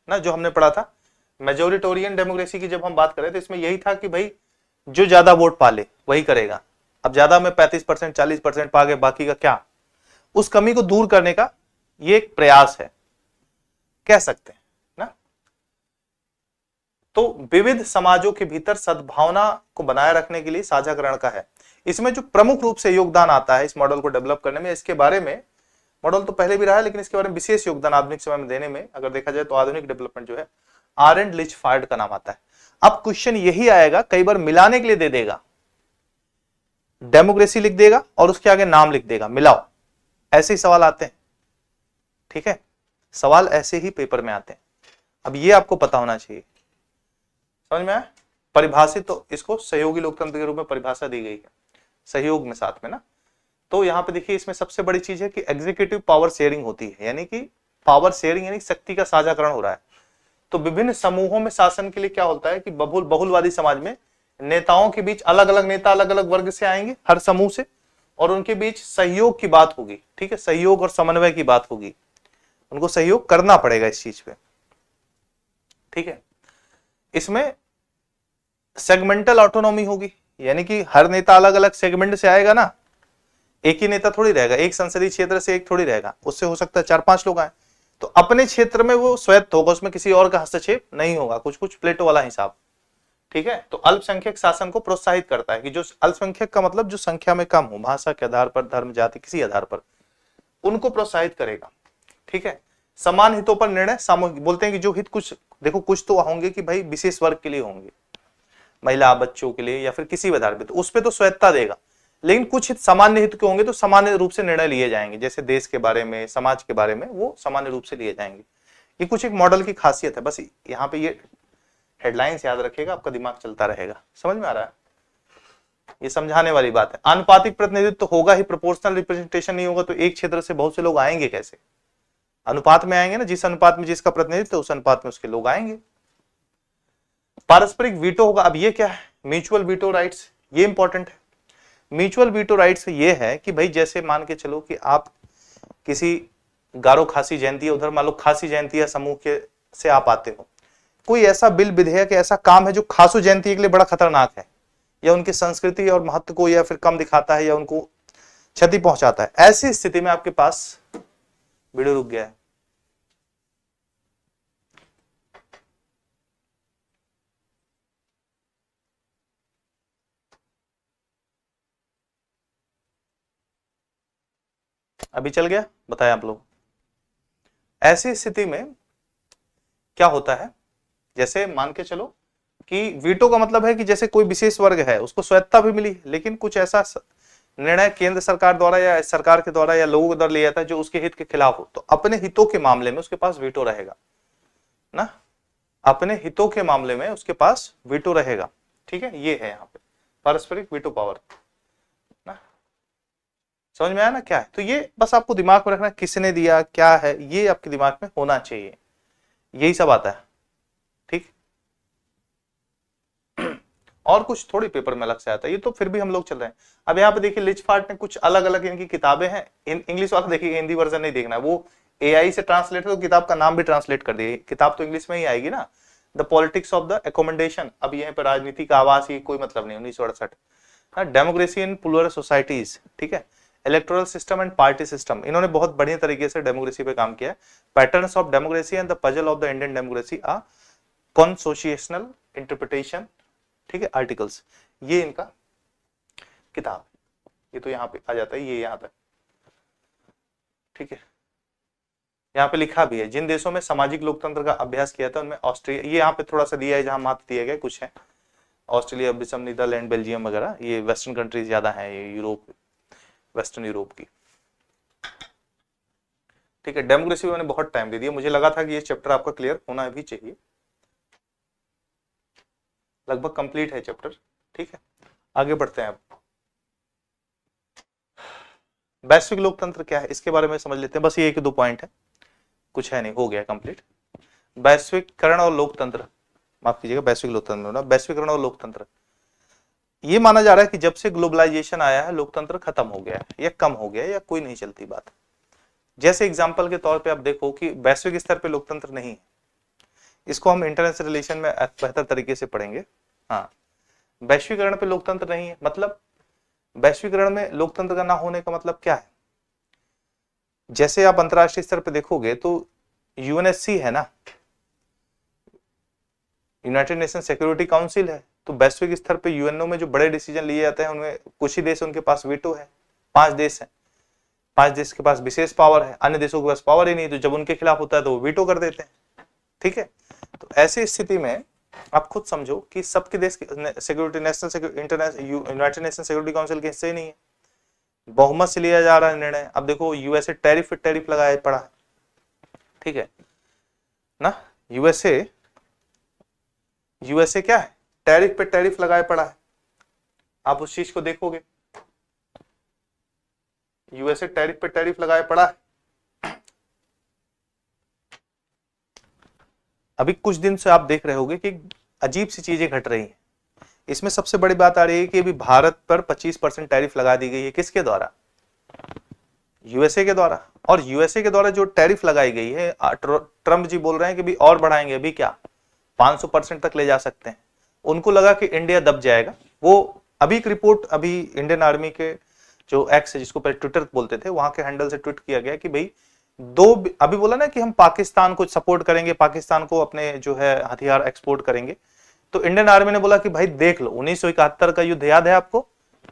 ना, जो हमने पढ़ा था मेजोरिटोरियन डेमोक्रेसी की जब हम बात करें तो इसमें यही था कि भाई जो ज्यादा वोट पाले वही करेगा। अब ज्यादा में 35% 40% पा गए, बाकी का क्या, उस कमी को दूर करने का ये एक प्रयास है, कह सकते हैं ना। तो विविध समाजों के भीतर सद्भावना को बनाए रखने के लिए साझाकरण का है। इसमें जो प्रमुख रूप से योगदान आता है इस मॉडल को डेवलप करने में, इसके बारे में, मॉडल तो पहले भी रहा है लेकिन इसके बारे में विशेष योगदान आधुनिक समय में देने में अगर देखा जाए तो आधुनिक डेवलपमेंट जो है, आरेंट लिचफार्ड का नाम आता है। अब क्वेश्चन यही आएगा, कई बार मिलाने के लिए दे देगा, डेमोक्रेसी लिख देगा और उसके आगे नाम लिख देगा, मिलाओ, ऐसे ही सवाल आते हैं, ठीक है, सवाल ऐसे ही पेपर में आते हैं। अब ये आपको पता होना चाहिए, समझ में आया। परिभाषित तो इसको सहयोगी लोकतंत्र के रूप में परिभाषा दी गई है, सहयोग में साथ में ना। तो यहां पे देखिए इसमें सबसे बड़ी चीज है कि एग्जीक्यूटिव पावर शेयरिंग होती है, यानी कि पावर शेयरिंग यानी शक्ति का साझाकरण हो रहा है। तो विभिन्न समूहों में शासन के लिए क्या होता है कि बहुलवादी समाज में नेताओं के बीच अलग अलग नेता अलग अलग वर्ग से आएंगे, हर समूह से, और उनके बीच सहयोग की बात होगी, ठीक है, सहयोग और समन्वय की बात होगी, उनको सहयोग करना पड़ेगा इस चीज पे, ठीक है। इसमें सेगमेंटल ऑटोनॉमी होगी, यानी कि हर नेता अलग अलग सेगमेंट से आएगा ना, एक ही नेता थोड़ी रहेगा, एक संसदीय क्षेत्र से एक थोड़ी रहेगा, उससे हो सकता है 4-5 लोग आए, तो अपने क्षेत्र में वो स्वायत्त होगा, उसमें किसी और का हस्तक्षेप नहीं होगा, कुछ कुछ प्लेटो वाला हिसाब, ठीक है। तो अल्पसंख्यक शासन को प्रोत्साहित करता है कि जो अल्पसंख्यक का मतलब जो संख्या में कम हो, भाषा के आधार पर, धर्म, जाति, किसी आधार पर, उनको प्रोत्साहित करेगा। ठीक है। समान हितों पर निर्णय सामूहिक, बोलते हैं कि जो हित कुछ, देखो कुछ तो होंगे कि भाई विशेष वर्ग के लिए होंगे, महिला बच्चों के लिए या फिर किसी भी आधार पर, तो उस पर तो स्वायत्ता देगा, लेकिन कुछ हित सामान्य हित के होंगे तो सामान्य रूप से निर्णय लिए जाएंगे, जैसे देश के बारे में, समाज के बारे में, वो सामान्य रूप से लिए जाएंगे। ये कुछ एक मॉडल की खासियत है। बस यहाँ पे ये हेडलाइंस याद रखिएगा, आपका दिमाग चलता रहेगा। समझ में आ रहा है? ये समझाने वाली बात है। आनुपातिक प्रतिनिधित्व तो होगा ही, प्रोपोर्शनल रिप्रेजेंटेशन नहीं होगा तो एक क्षेत्र से बहुत से लोग आएंगे कैसे? अनुपात में आएंगे ना, जिस अनुपात में जिसका प्रतिनिधित्व उस अनुपात में उसके लोग आएंगे। पारस्परिक वीटो होगा। अब ये क्या है? म्यूचुअल वीटो राइट्स, ये इंपॉर्टेंट है। म्यूचुअल वीटो राइट्स ये है कि भाई जैसे मान के चलो कि आप किसी गारो खासी जयंती, उधर मान लो खासी जयंती या समूह के से आप आते हो, कोई ऐसा बिल विधेयक ऐसा काम है जो खासो जयंती के लिए बड़ा खतरनाक है, या उनकी संस्कृति और महत्व को या फिर कम दिखाता है या उनको क्षति पहुंचाता है, ऐसी स्थिति में आपके पास, वीडियो रुक गया है, अभी चल गया, बताएं आप लोग। ऐसी स्थिति में क्या होता है, जैसे मान के चलो कि वीटो का मतलब है कि जैसे कोई विशेष वर्ग है उसको स्वायत्ता भी मिली, लेकिन कुछ ऐसा निर्णय केंद्र सरकार द्वारा या सरकार के द्वारा या लोगों के द्वारा लिया जाता है जो उसके हित के खिलाफ हो, तो अपने हितों के मामले में उसके पास वीटो रहेगा ना, अपने हितों के मामले में उसके पास वीटो रहेगा। ठीक है, ये है यहाँ पे पारस्परिक वीटो पावर ना। समझ में आया ना क्या है? तो ये बस आपको दिमाग में रखना, किसने दिया, क्या है, ये आपके दिमाग में होना चाहिए, यही सब आता है। ठीक, और कुछ थोड़ी पेपर में अलग से आता है, ये तो फिर भी हम लोग चल रहे हैं। अब यहाँ पे देखिए लिचफार्ट ने कुछ अलग अलग इनकी किताबें हैं, इंग्लिश वाला देखिए, हिंदी वर्जन नहीं देखना है, वो एआई से ट्रांसलेट है तो किताब का नाम भी ट्रांसलेट कर दिए, किताब तो इंग्लिश में ही आएगी ना। The politics of the accommodation, अब यहाँ पे राजनीति का आवास, ये कोई मतलब नहीं, 1968। डेमोक्रेसी इन प्लूरल सोसाइटीज, ठीक है, electoral system and party system, इन्होंने बहुत बढ़िया तरीके से डेमोक्रेसी पे काम किया है। Patterns of democracy and the puzzle of the Indian democracy, a consociational interpretation, ठीक है, आर्टिकल्स, ये इनका किताब, ये तो यहाँ पे आ जाता है, ये यहाँ तक। ठीक है, यहाँ पे लिखा भी है जिन देशों में सामाजिक लोकतंत्र का अभ्यास किया था उनमें ऑस्ट्रेलिया, ये यहाँ पे थोड़ा सा दिया है जहां महत्व दिए गए कुछ है, ऑस्ट्रेलिया, बिसम, नीदरलैंड, बेल्जियम वगैरह, ये वेस्टर्न कंट्रीज ज्यादा है, ये यूरोप, वेस्टर्न यूरोप की। ठीक है, डेमोक्रेसी में मैंने बहुत टाइम दे दिया, मुझे लगा था कि ये चैप्टर आपका क्लियर होना भी चाहिए, लगभग कंप्लीट है चैप्टर। ठीक है, आगे बढ़ते हैं। अब वैश्विक लोकतंत्र क्या है इसके बारे में समझ लेते हैं, बस ये एक दो पॉइंट है, कुछ है नहीं, हो गया कंप्लीट। वैश्विकरण और लोकतंत्र, माफ कीजिएगा, वैश्विक लोकतंत्र ना, वैश्विकरण और लोकतंत्र, ये माना जा रहा है कि जब से ग्लोबलाइजेशन आया है लोकतंत्र खत्म हो गया है या कम हो गया है या कोई नहीं चलती बात। जैसे एग्जांपल के तौर पे आप देखो कि वैश्विक स्तर पे लोकतंत्र नहीं है, इसको हम इंटरनेशनल रिलेशन में बेहतर तरीके से पढ़ेंगे। हाँ, वैश्वीकरण पे लोकतंत्र नहीं है, मतलब वैश्वीकरण में लोकतंत्र का ना होने का मतलब क्या है? जैसे आप अंतरराष्ट्रीय स्तर पे देखोगे तो यूएनएससी है ना, यूनाइटेड नेशन सिक्योरिटी काउंसिल है, तो वैश्विक स्तर पे यूएनओ में जो बड़े डिसीजन लिए जाते हैं उनमें कुछ ही देश उनके पास वीटो है, 5 देश हैं, 5 देश के पास विशेष पावर है, अन्य देशों के पास पावर ही नहीं, तो जब उनके खिलाफ होता है तो वो वीटो कर देते हैं। ठीक है, तो ऐसी स्थिति में आप खुद समझो कि सबके देश security, national international, United nation security council के हिस्से ही नहीं है, बहुमत से लिया जा रहा है निर्णय। अब देखो यूएसए टैरिफ लगाया पड़ा है, ठीक है ना, यूएसए क्या है, टैरिफ पे टैरिफ लगाया पड़ा है, आप उस चीज को देखोगे, यूएसए टैरिफ पे टैरिफ लगाया पड़ा है। अभी कुछ दिन से आप देख रहे होंगे कि अजीब सी चीजें घट रही हैं, इसमें सबसे बड़ी बात आ रही है कि अभी भारत पर 25% टैरिफ लगा दी गई है, किसके द्वारा? यूएसए के द्वारा। और यूएसए के द्वारा जो टैरिफ लगाई गई है, ट्रम्प जी बोल रहे हैं कि भी और बढ़ाएंगे, अभी क्या 500% तक ले जा सकते हैं। उनको लगा कि इंडिया दब जाएगा, वो अभी एक रिपोर्ट, अभी इंडियन आर्मी के जो एक्स है, जिसको पहले ट्विटर बोलते थे, वहां के हैंडल से ट्वीट किया गया कि भाई अभी बोला ना कि हम पाकिस्तान को सपोर्ट करेंगे, पाकिस्तान को अपने जो है हथियार एक्सपोर्ट करेंगे, तो इंडियन आर्मी ने बोला कि भाई देख लो 1971 का युद्ध याद है आपको,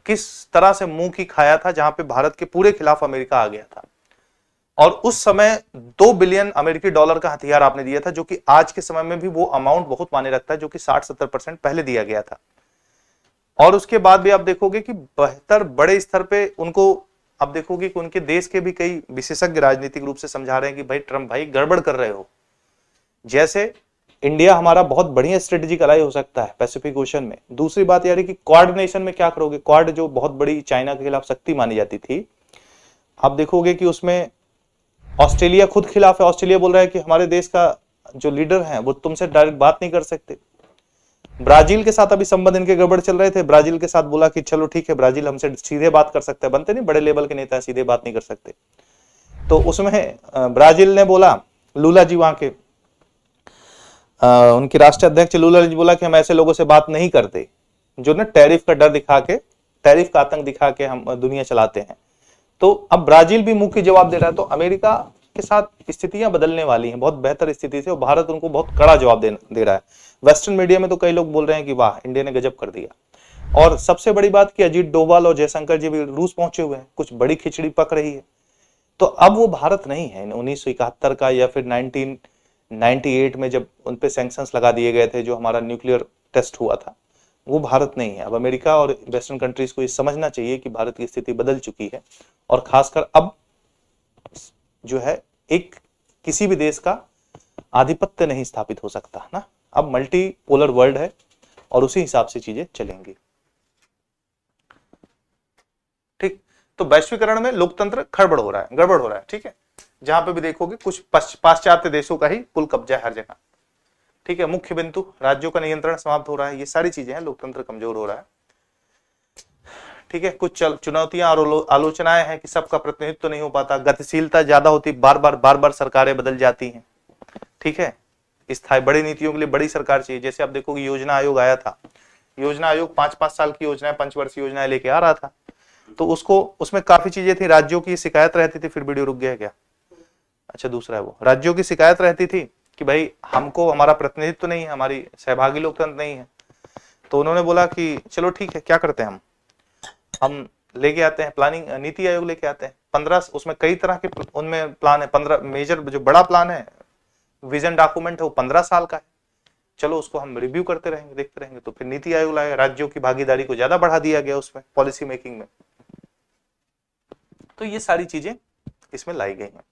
किस तरह से मुंह की खाया था, जहां पे भारत के पूरे खिलाफ अमेरिका आ गया था। और उस समय 2 बिलियन अमेरिकी डॉलर का हथियार आपने दिया था, जो कि आज के समय में भी वो अमाउंट बहुत मायने रखता है, जो कि 60-70% पहले दिया गया था। और उसके बाद भी आप देखोगे कि बेहतर बड़े स्तर पे उनको आप देखोगे कि उनके देश के भी कई विशेषज्ञ राजनीतिक रूप से समझा रहे हैं कि भाई ट्रंप भाई गड़बड़ कर रहे हो। जैसे इंडिया हमारा बहुत बढ़िया स्ट्रेटेजिक अलाई हो सकता है पैसिफिक ओशन में। दूसरी बात यह है कि कोऑर्डिनेशन में क्या करोगे, क्वाड जो बहुत बड़ी चाइना के खिलाफ शक्ति मानी जाती थी, आप देखोगे कि उसमें ऑस्ट्रेलिया खुद खिलाफ है। ऑस्ट्रेलिया बोल रहा है कि हमारे देश का जो लीडर है वो तुमसे डायरेक्ट बात नहीं कर सकते। ब्राजील के साथ अभी संबंध इनके गड़बड़ चल रहे थे, ब्राजील के साथ बोला कि चलो ठीक है ब्राजील हमसे सीधे बात कर सकता है, बनते नहीं बड़े लेवल के नेता सीधे बात नहीं कर सकते। तो उसमें ब्राजील ने बोला, लूला जी वहां के उनके राष्ट्रीय अध्यक्ष लूला जी बोला कि हम ऐसे लोगों से बात नहीं करते जो ना टैरिफ का डर दिखा के, टैरिफ का आतंक दिखा के हम दुनिया चलाते हैं। तो अब ब्राजील भी मुंह की जवाब दे रहा है। तो अमेरिका के साथ स्थितियां बदलने वाली हैं बहुत बेहतर स्थिति से, और भारत उनको बहुत कड़ा जवाब दे रहा है। वेस्टर्न मीडिया में तो कई लोग बोल रहे हैं कि वाह इंडिया ने गजब कर दिया। और सबसे बड़ी बात कि अजीत डोभाल और जयशंकर जी भी रूस पहुंचे हुए हैं, कुछ बड़ी खिचड़ी पक रही है। तो अब वो भारत नहीं है 1971 का, या फिर 1998 में जब उन पे सैंक्शंस लगा दिए गए थे, जो हमारा न्यूक्लियर टेस्ट हुआ था, वो भारत नहीं है। अब अमेरिका और वेस्टर्न कंट्रीज को ये समझना चाहिए कि भारत की स्थिति बदल चुकी है, और खासकर अब जो है एक किसी भी देश का आधिपत्य नहीं स्थापित हो सकता ना। अब मल्टीपोलर वर्ल्ड है और उसी हिसाब से चीजें चलेंगी। ठीक, तो वैश्वीकरण में लोकतंत्र गड़बड़ हो रहा है। ठीक है, जहां पे भी देखोगे कुछ पाश्चात्य देशों का ही कुल कब्जा है हर जगह। ठीक है, मुख्य बिंदु राज्यों का नियंत्रण समाप्त हो रहा है, ये सारी चीजें हैं, लोकतंत्र कमजोर हो रहा है। ठीक है, कुछ चुनौतियां और आलोचनाएं हैं कि सबका प्रतिनिधित्व नहीं हो पाता, गतिशीलता ज्यादा होती, बार बार सरकारें बदल जाती हैं। ठीक है, स्थायी बड़ी नीतियों के लिए बड़ी सरकार चाहिए। जैसे आप देखोगे योजना आयोग आया था, योजना आयोग 5-5 साल की योजनाएं, पंचवर्षीय योजनाएं लेके आ रहा था। तो उसमें काफी चीजें थी, राज्यों की शिकायत रहती थी। फिर वीडियो रुक गया क्या? अच्छा, दूसरा है वो, राज्यों की शिकायत रहती थी कि भाई हमको हमारा प्रतिनिधित्व नहीं है, हमारी सहभागी लोकतंत्र नहीं है। तो उन्होंने बोला कि चलो ठीक है, क्या करते हैं हम लेके आते हैं प्लानिंग, नीति आयोग लेके आते हैं 15, उसमें कई तरह के उनमें प्लान है। 15 मेजर जो बड़ा प्लान है, विजन डॉक्यूमेंट है, वो 15 साल का है। चलो उसको हम रिव्यू करते रहेंगे, देखते रहेंगे। तो फिर नीति आयोग लाया, राज्यों की भागीदारी को ज्यादा बढ़ा दिया गया उसमें पॉलिसी मेकिंग में। तो ये सारी चीजें इसमें लाई गई हैं।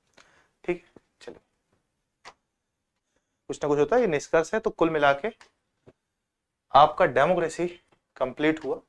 ठीक, चलिए कुछ ना कुछ होता है, ये निष्कर्ष है। तो कुल मिला के आपका डेमोक्रेसी कंप्लीट हुआ।